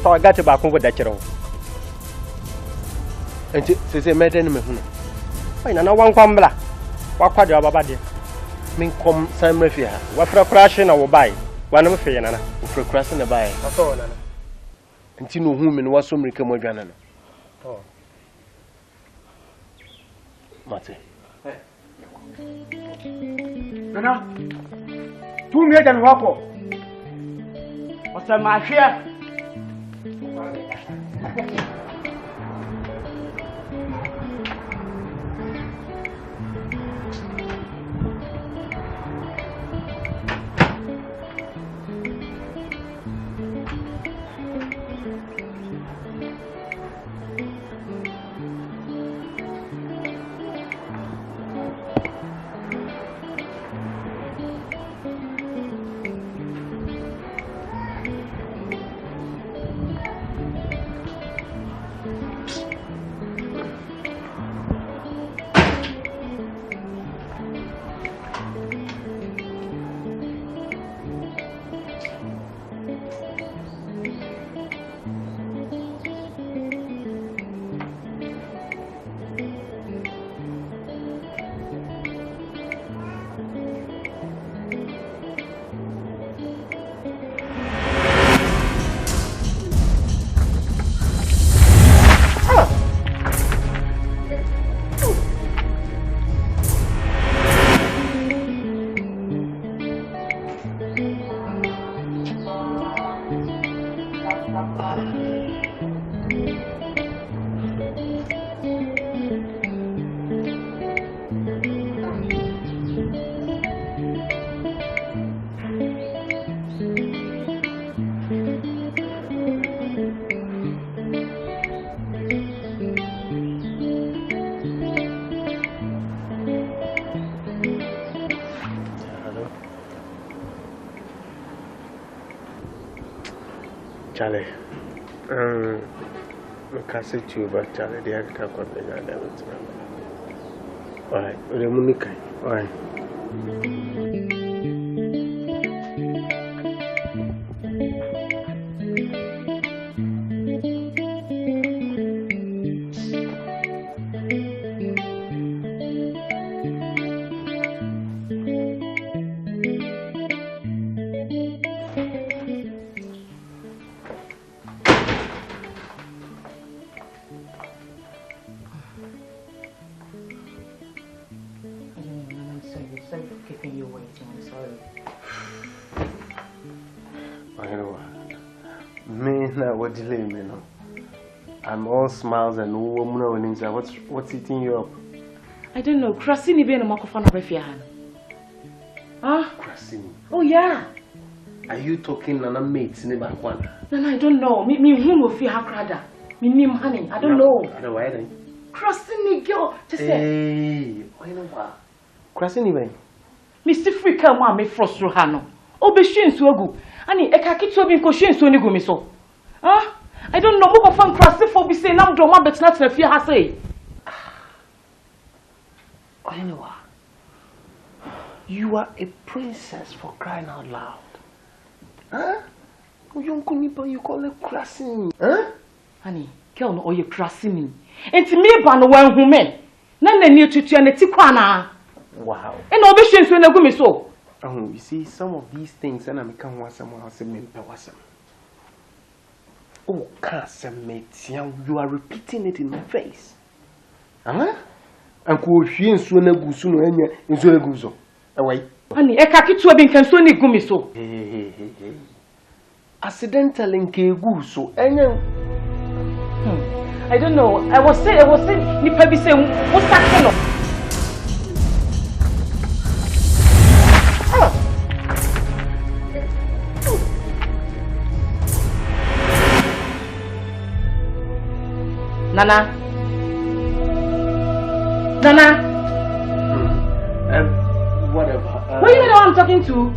So I got to back over that chero. And say meden me hu. Why na one kwambla. Wa kwade baba de. Min kom san mafia. Wa fra crash na wo buy. Wa na me fe na na. Wo fra crash na buy. Aso na na. Nti no hu me no waso mrika mo adwana no. Oh. Mate. Nana. Tu me dan wako. Osama ahia. Charlie, I say to you about Charlie, the actor called me. Alright, alright. I'm all smiles and what's eating you up? I don't know. Krasini be no microphone of Refiahan. Huh? Krasini. Oh yeah. Are you talking Nana mates in the back one? No, I don't know. Me whom will feel hakrada. Me name honey. I don't know. Otherwise then. Krasini girl. Just say. Hey, why no what? Krasini ben. Mr. Frika ma me frostro hano. Obe shin so agu. Ani e ka kitso bi nko shin so ni go me so. Huh? I don't know who can cross it for be saying I'm drama but not if you have say. I know what. You are a princess for crying out loud. Huh? You call it crossing. Huh? Honey, girl no you crossing me. And to me ban one woman. None near to and tikwana. Wow. And obetions when I go me so. Oh, you see some of these things and I'm come once someone else in Pewasam. Oh, you are repeating it in my face. Huh? Uncle she and Suna Gusuno and Zua Guzo. Away. Honey, a kaki to have been concerning Gumiso. Accidental in Keguso, and I don't know. I was saying, Nipabi saying, what's that? Nana. Nana. Whatever. What do you know I'm talking to?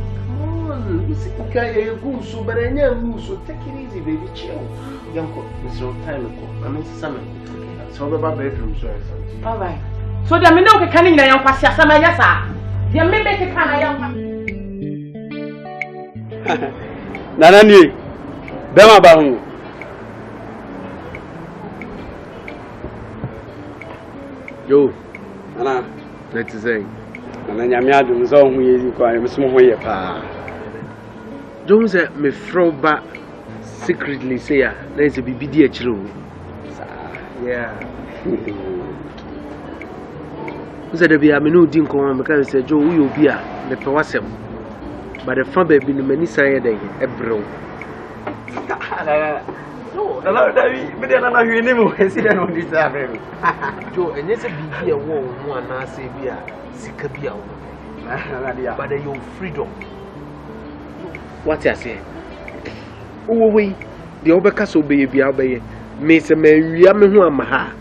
Okay, so but I know so take it easy, baby. Chill. Young Mr. Time. I mean, summer. So about bedroom, sorry. All right. So the minute we can in the young pastor, some yes, sir. The minute we can Nana ni. Bema ba hu. Yo, Nana. Let's say. Nana nyame adum so hu ye kwa me so ho ye pa. Don't say me froba secretly say ya. There's a BBD achiro. Yeah. Uza da bia me no di nko me kan say jo wo obi a me pe wasem. But the fan baby no mani say dey ebro. No, Dabi, me dey na hwe ni mo si dey no dis afem. Jo, enye se bibi e wo ho ana say bia sika bia wo. But your freedom. What you say? Oh we, the obeka so be bia obeye. Me se me wia me ho ama ha.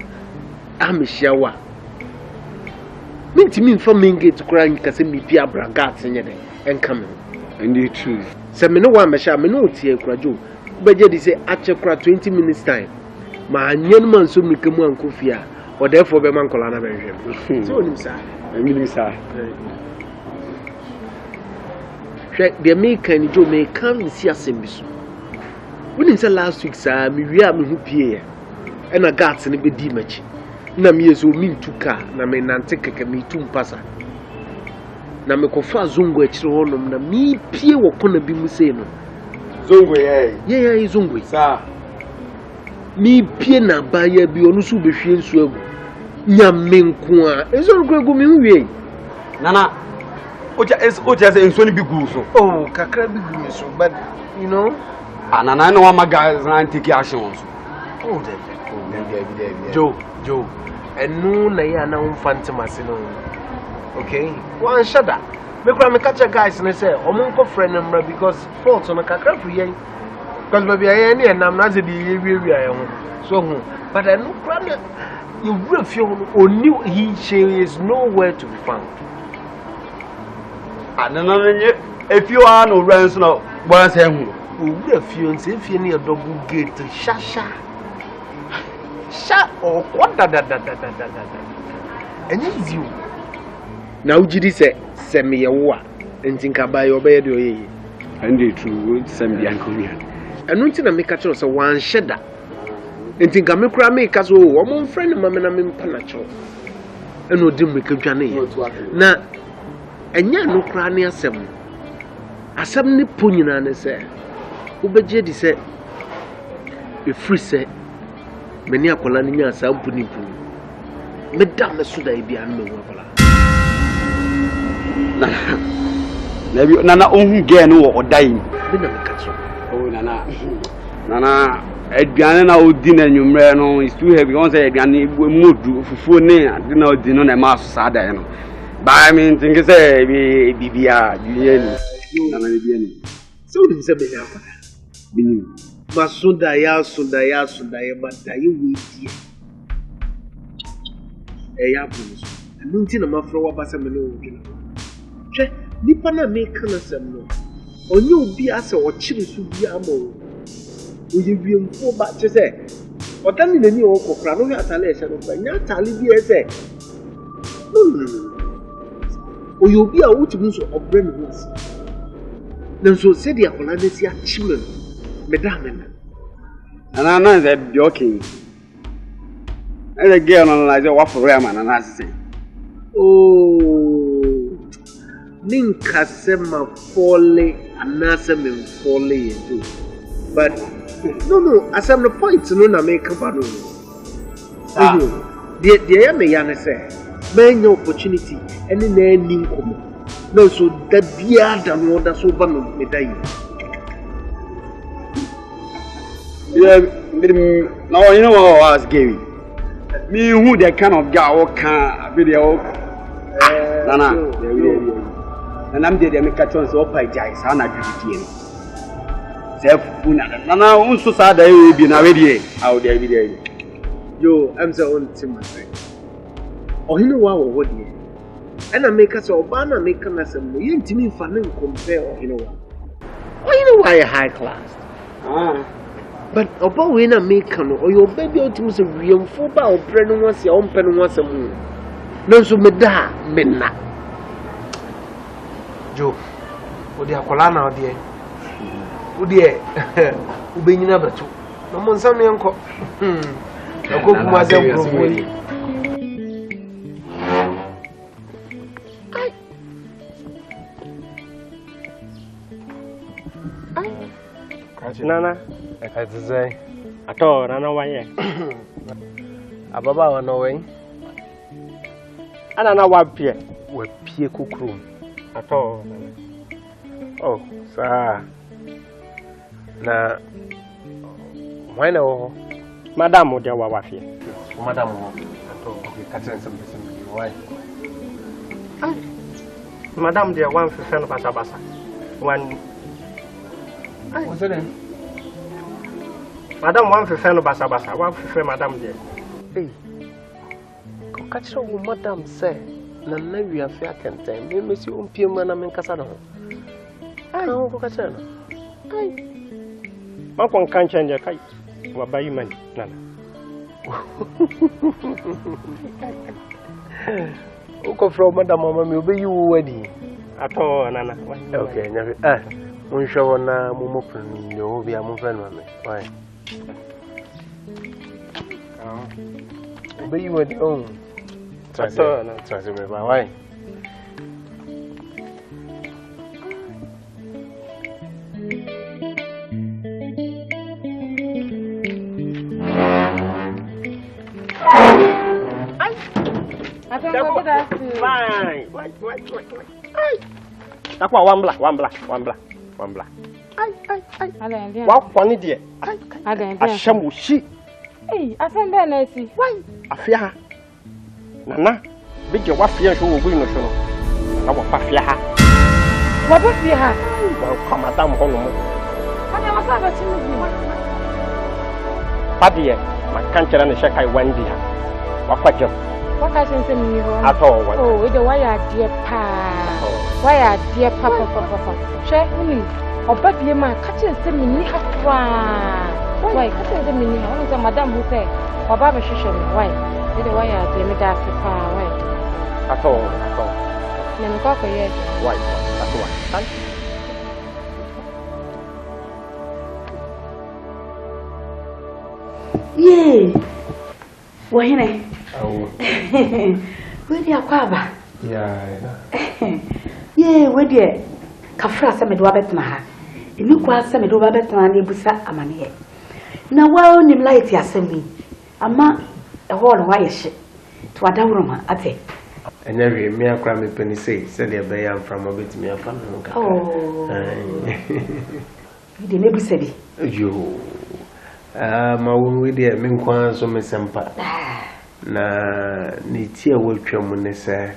Am hia Minti for me get kura nka se me bia bragat nye den enka me. Indeed true. Se me no wa me sha me no tie kura jo. Beje di say ache kura 20 minutes time. Ma anyen man so me kemu ankofia. Or therefore be man kola na be hwem. So onim sa. Emi sa. The American Joe may come and see us in Bisu. When it's last week, sir, we are me who pay and a guards and a bit damage. Namie so mean to car, Name Nanteka me to passa. Namekofa Zungo Chronum, na me pie or corner be Museno. Zungo, eh? Zungo, sir. Me pie na buy a bionusu be fiend swab. Yamenqua, is all go me. Nana. Ocha say nsoni bi gu so. Oh, kakra bi gu so, but you know, Nana no one guys ran take action so. Oh, there. Joe, and no na ya na umfantimase no. Okay? One shada. Me kura me catch guys and say, "Omonko friend number because fault on kakra for yen." Because baby I na nam na ze bi wi ayo. So but I no kura you will feel oni she is nowhere to be found. If you are no runs no, once him. We are few and say, if you need a double gate, Shasha or what? And it's you. Now, Judy said, send me a war and think I buy your bed. And the true send me uncle. And until I make a choice of one shedder and think I make a make us all one friend of Mamma in Panacho and no dim make a journey. Now, and ya no crania sem. Asem ni punyina ne se. Ubeje di se. Be free se. Meni akola ni nya asam puni puni. Me da me suda ibi an me akola. Nana ohun ge no wo odan. Be na me catch. Oh Nana aduane na odi na nwumre no is too heavy. Won say aduane modu fufuo ne ade na odi no na ma so sa dan no. But I mean, think it's a BBR, so it's a bit of Masunda, but you will see a yapons. I don't think I'm afraid of Basamino. Nipana make some or you be as or chili should be a more. Will you be in 4 batches? Or tell me the new Ocrano Atalation of Natali say. No. Or you'll be a witness of brainless. Then so said the Apollonesia children, Madame. And I know that joking. And a girl on like a waffle ramen and I say, oh, Ninka sema folly and Nasam folly too. But no, as I'm the point to know, I make a bad the Amayana say. Many opportunity and in any income. No, so that the other one that's over me die. Yeah, now you know what I was giving. Me who that kind of guy or can video. Nana, and I'm there, make a chance to open Jais, and I do it. Self, Nana, also sad that you will be already out there. Yo, I'm the only thing my friend. Oh, you know what dear? And I make us all banner make us a million to me funny compare, you know what? Oh, you know why high class? But about when I make or your baby ultimately a real football, brand once your own pen once a moon. No, so meda, menna. Joe, what dear Colana, dear? Oh, dear, Ubinina Batu. No one, some uncle. I go to myself. Nana, I say, at all, run away. Ababa, no way. And I know what Pierre with Pierre cook room at all. Oh, sir. Now, why no, Madame would your wife here? Madame, okay, catching some why? Madame, dear, one for Fan Basabasa. One. What's the name? Madame, one for Fan Basabasa, one for Madame, dear. Hey, go catch her, Madame, say, Nana, we are fair content. They miss you on Piman and Casano. I don't go catch her. Uncle can't change your kite. What by you, man? Nana. Uncle from Madame, will be you wedding at all, Nana. Okay, never. One show on Mumopin, you'll be a movement. Why? Be you at home. Try to make my way. Fine. That's why one black. What one idiot? I shall she. Hey, I send her Nancy. Why? I fear. Nana, big your wife here who will win the show. I will pass her. What would be her? Well, come at them home. I never saw that you. Paddy, my country and the check I went there. What job? What I can send me at all. Oh, with the wire, dear pa. Why, dear papa. Check me. Or baby, my catching send me why, catching the mini. I want Madame who say, or Baba Shishan. Why? With the wire, dear me, that's the power. Why? At all. Let me go for you. Why? That's why. Yay! Why, where do you come? Yeah, where do you? Kafra some do abetna. You quite some do abetna and busa amani. Now, well, you light yasemi. Ama a whole wire ship to a down at it. And every mere crammy penny say, said the bay from a bit me a fun. Oh, you didn't say you. My own with the Minquan so Miss Sampa. Na Nitia will come when they say,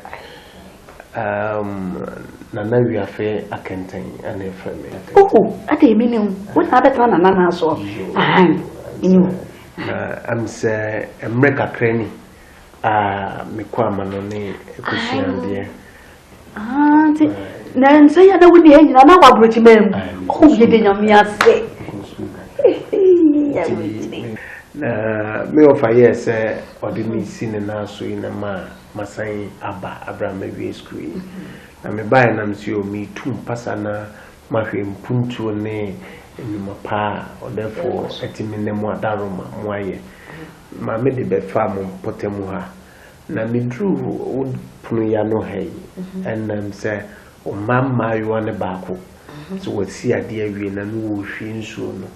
Nana, we are fair, I can tell and a family. Oh, I didn't mean what other time Nana saw. I'm say, a mreka cranny. McBROWM on a cushion, dear. Nancy, I would be hanging on our British men. Oh, you didn't me say. Me of a yes, or didn't see the nurse in a ma, Masai Abba, Abraham, maybe screen. I may buy an answer me 2 passana, Mahim Puntu ne in my pa, or therefore, at him in the Moadaroma, Moye. My medibe farm on Potemuha. Na me drew would Punuyano hay, and say, oh, Mamma, you want a backo. So what see a dear win and woo she soon.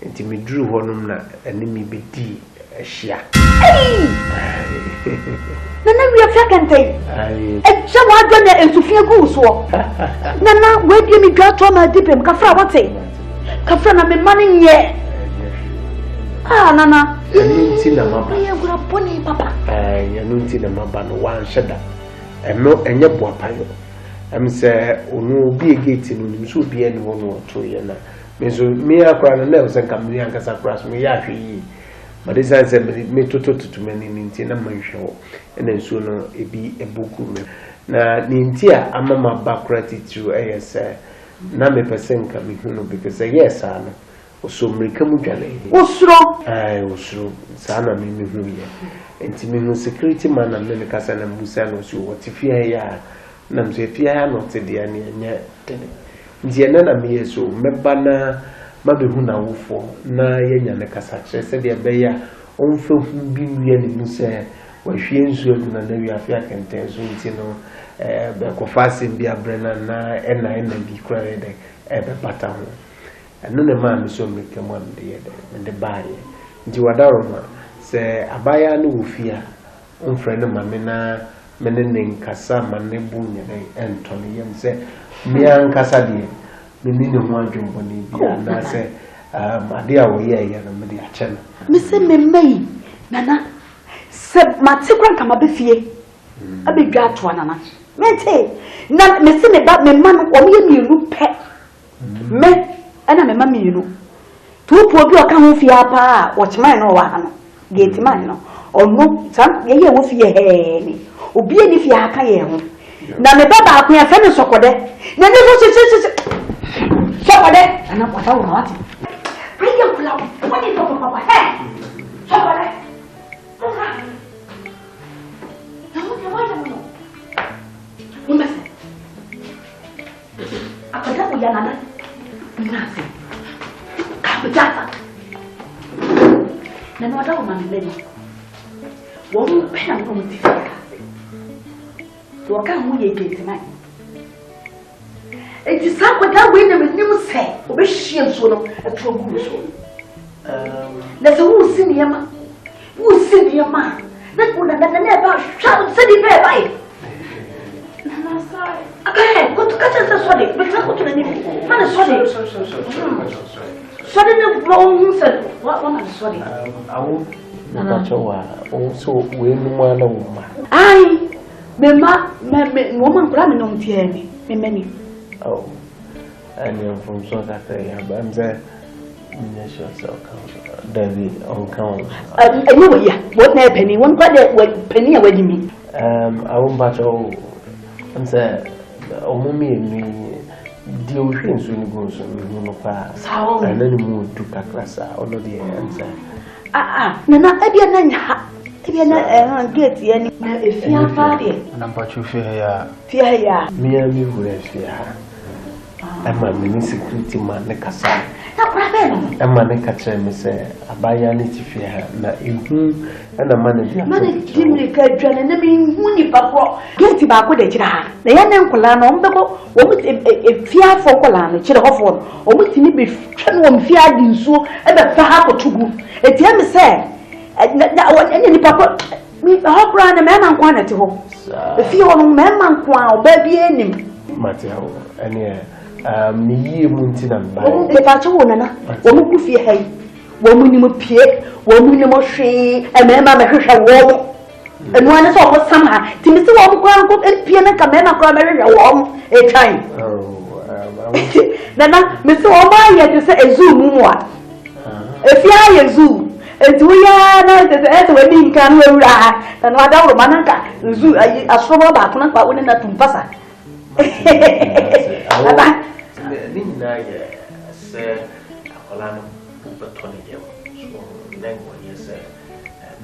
And me drew one enemy be D a share. Nana, we are second day. And someone done it and Sophia Goose walk. Nana, where do me got to my dip and Kafra? What's it? Kafra, I'm money yet. Ah, Nana, you didn't see the mama. You are pony, Papa. You don't see the mama no one shudder. And no, and your boy pilot. I'm say, oh, no, be a gate in him, should be anyone or 2 years. Me, so me, I cry and never send Camilla Casacras, me, but this answer me to many ninti na manhwe and nsuo no ebi ebuku me na ninti a amama background to ASA na me person ka me hunu because yes ano oso mrika mu dwane osuro osuro sana me hunu ye enti me hunu security man na me kasa na musa no so wotifia ya na mzefia ya no te dia ne nya tene nti na me yeso meba na mabehu na wofo na yenya ne kasa kire se de be ya onfa hu bi nwie ne musa wahwie nsuo na na wi afia kenten so nti no be ko fase bi abrena na ena bi kura de be pata ho eno ne ma mi so mrika mu am de baaye nti wadaro ma se abaya ne wofia onfre ne ma me na mene ne nkasa ma ne bu nyene entone yem se mi ankasa de meni ne ho adwumbo ne bia na se ade a wo ye na me de ache no me se me mai nana se matikran kama be fie abedwa to nana mente na me se me ba me ma no o me mienu pe me ana me ma mienu tu po bi o ka ho fie apa wo chima no wa no gate man no ono sam ye wo fie he ni obi ani fie aka ye ho na me baba akun ya fe ne sokode na ne so sokode ana kwata wo wati ayi kula woni papa he sokode oka na mo ya mo umase akada ko ya nana nase kabata na no adawo mami beni wo mu pena ko mutifia to ka mu ye gate mai eti sa ko da we na menim se obehie nso no atro gu so na se wo siniyama na ko na ba sha se di be bai na sai okay ko to ka ta so de be ta ko to ni mana so de so de no blow se what one so de awu na chowa o so we nu ma na wo ma ai me woman kura me no mtie me meni oh and you're from South Africa but I'm there David on count anyway yeah what na penny one kwa de penny a wajimi I won't batch all I'm say omumi ni di o hwe nso ni go so ni no pa and then mu du kakrasa ono de answer na ebia na nya ebia na gate ye ni na efia fa de na mpachu fie ya mi hu efia ama me security man ne kasa na problem ama ne kache me se abaya ne tifia na ehu na man dia man dimri ka dwane na me hu ni papro gate ba ko de kira ha na ya ne nkola na ombeko wo mu efia fo kola no kire hofo o mu tini be twa no mfia di nsuo e be fa ha ko tugu etia me se na ni papro mi ha kura na me man kwa na te ho efia ho no me man kwa oba bi enim Mateo ene mi yi mu ntina mba e pa cho wona wo mu ku fie hai wo mu ni mu pie wo mu ni mo hwe e me ma me hwehwe wo enu ane so ko samha ti mi se wo mu kwa ko e pie na ka me ma kwa me hwehwe wo e twan nana mi se wo ma ye te se ezu mu mu a e fie a yezu etu ya na te te we ni nkan we wura na no ada wo mananka ezu asobo ba ko na kwa woni na tumpasa aba ni na ye se akola no beto ne ye so na ngo ye se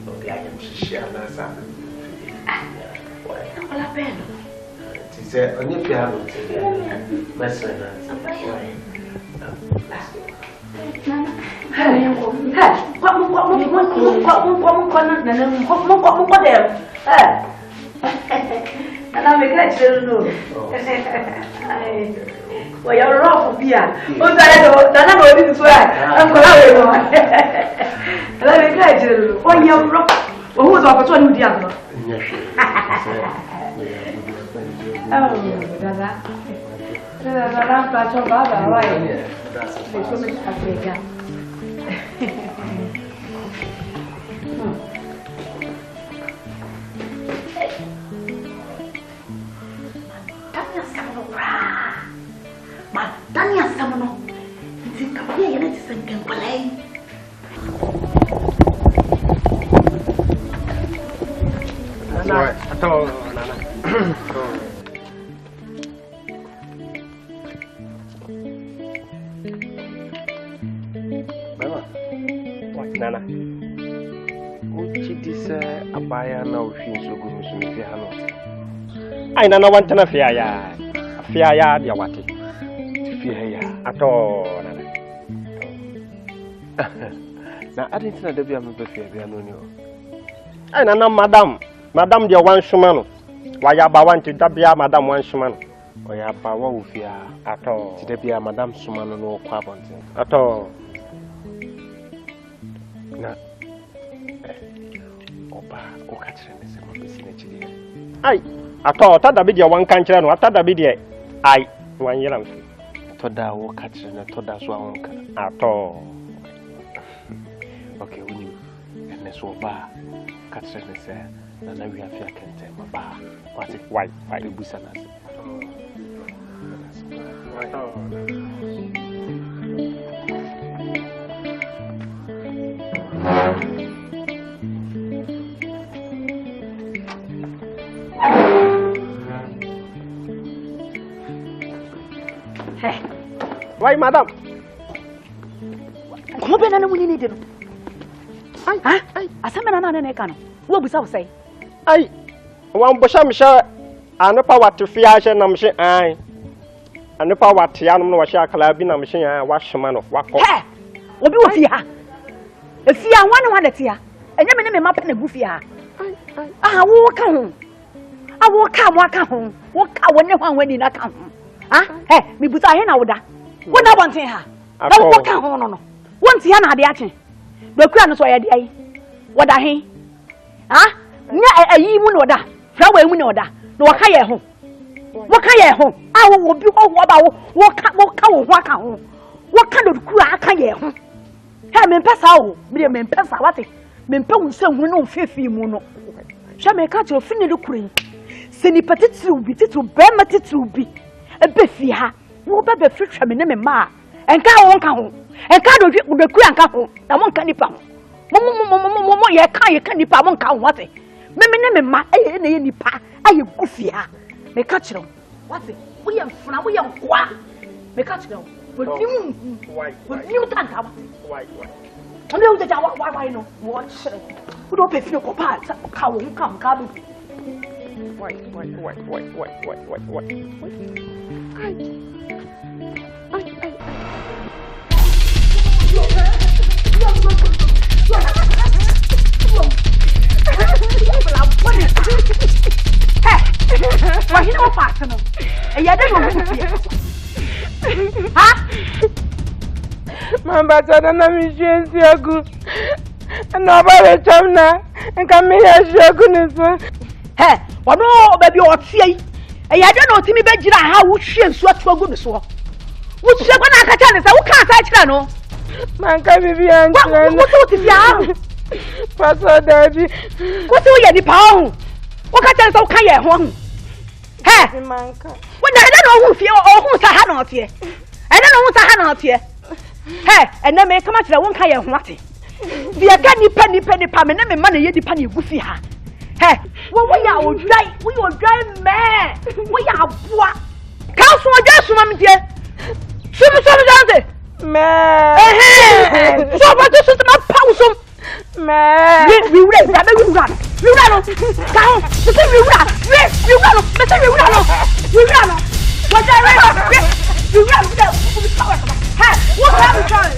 no dia ye mshishia na sa akola peno ti se onye fi ha no ti mesena Ana me ka chiro no. Wa ya ro fu bia. O ta ya do, na no bi so ya. An ko la we no. Ana me ka chiro. O ya ro. O hu zo ko so ni dia no. Oh, dada. Dada pa cho baba wa. Le so me Afrika. Tanya sama no. Nti ka bia ye na ti sanken kwalai. Ato nana. Mama. What nana? Uchi dise abaya na ofin so gumi so fi ha no. Ai nana wantana fi aya. Fi aya dia wate. Fi ya. Ato nana. Na adentina da bia me be fi bia no ni o. Ai nana madam dia wan shuma no. Wa ya ba wanti da bia madam wan shuma no. O ya ba wa wo fi a. Ato. Ti da bia madam shuma no no kwa bonte. Ato. Na oba o ka kire me se mo be si na chiri. Ai ato ta da bi dia wan kan kire no ata da bi dia ai wan yiram. To da wo ka kire na to da so awon ka. Ato. Okay, we need and so ba ka kire me se na na wi afia kente ma ba. What why the busanas. Hey, why madam? Come on, na muni ni de no. Ai, asema na na ka no. Wo busa wo sei. Ai, wan bosha msha anopa watu fiashe na mshe ai. Anopa watu ya no washa kala bi na mshe ai wa hwema no wakọ. He, obi wo fi ha. E fi a wan na te ha. Enye me ne me mapa na gu fi ha. Ah, wo ka ho. Ah, wo ka mo aka ho. Wo ka wo ne hwan wani na ka ho. Ah, he, me buta he na wo da. Wo na bonten ha. Na wo ka ho no no. Wo nti ha na ade ache. Do kura no so ye de ai. Wo da he. Ah, nya ayi mu no da. Flower mu no da. No waka ye ho. Waka ye ho. Ah, wo bi ho wo ba wo ka wo ho aka ho. Wo ka do kura aka ye ho. He me mpesa o. Me me mpesa wate. Me mpa wo se hu no fefi mu no. Hwa me ka che ofini do kura yi. Se ni patitru bi titru be ma titru bi. Ebe fi ha. Wo be fitwa me ne me ma. Enka wo nka ho. Enka do kura nka ho. Na mo nka nipa ho. Mo ye ka nipa mo nka ho wate. Me ne me ma eye na ye nipa aye gufi ha. Me ka kire wate. Wo ye mfuna wo ye nkwa. Me ka kire wo nim. Wo nim tanka wate. Why? Ame wo jaja why no. Wo kire. Wo do pe fi ko pa ka wo nka do. Why? Why you know fast no? E ya dey no fi. Ha? Mamba tada na mi jensi agu. Na ba le chamna. Nka mi ya shogu niso. He, wono baby o tie yi. E ya dey no timi be gira ha wo hwe nsu atu agu ne so. Wo hwe kwa na aka cha ne se wo ka sa kira no. Manka bibi antra no. Wo so ti bia. Paso dabi. Wo so ye di pa ho. Wo ka cha ne se wo ka ye ho ho. He, manka. Wo na no hu fie o hu sa ha na o tie. E na no hu sa ha na o tie. He, e na me kama kira wo ka ye ho ate. Bia ka nipa me na me ma na ye dipa na egu fi ha. He, wo ya odwai, wo ya odwai me. Wo ya aboa. Ka so odwai so ma me tie. Sum jante. Me. So ba to so ma pa so. Me. We wura, da be wura. We wura no. Ka ho, so we wura. We wura no. Me say we wura no. We wura no. What I read. We wura no. Hey, what have you done?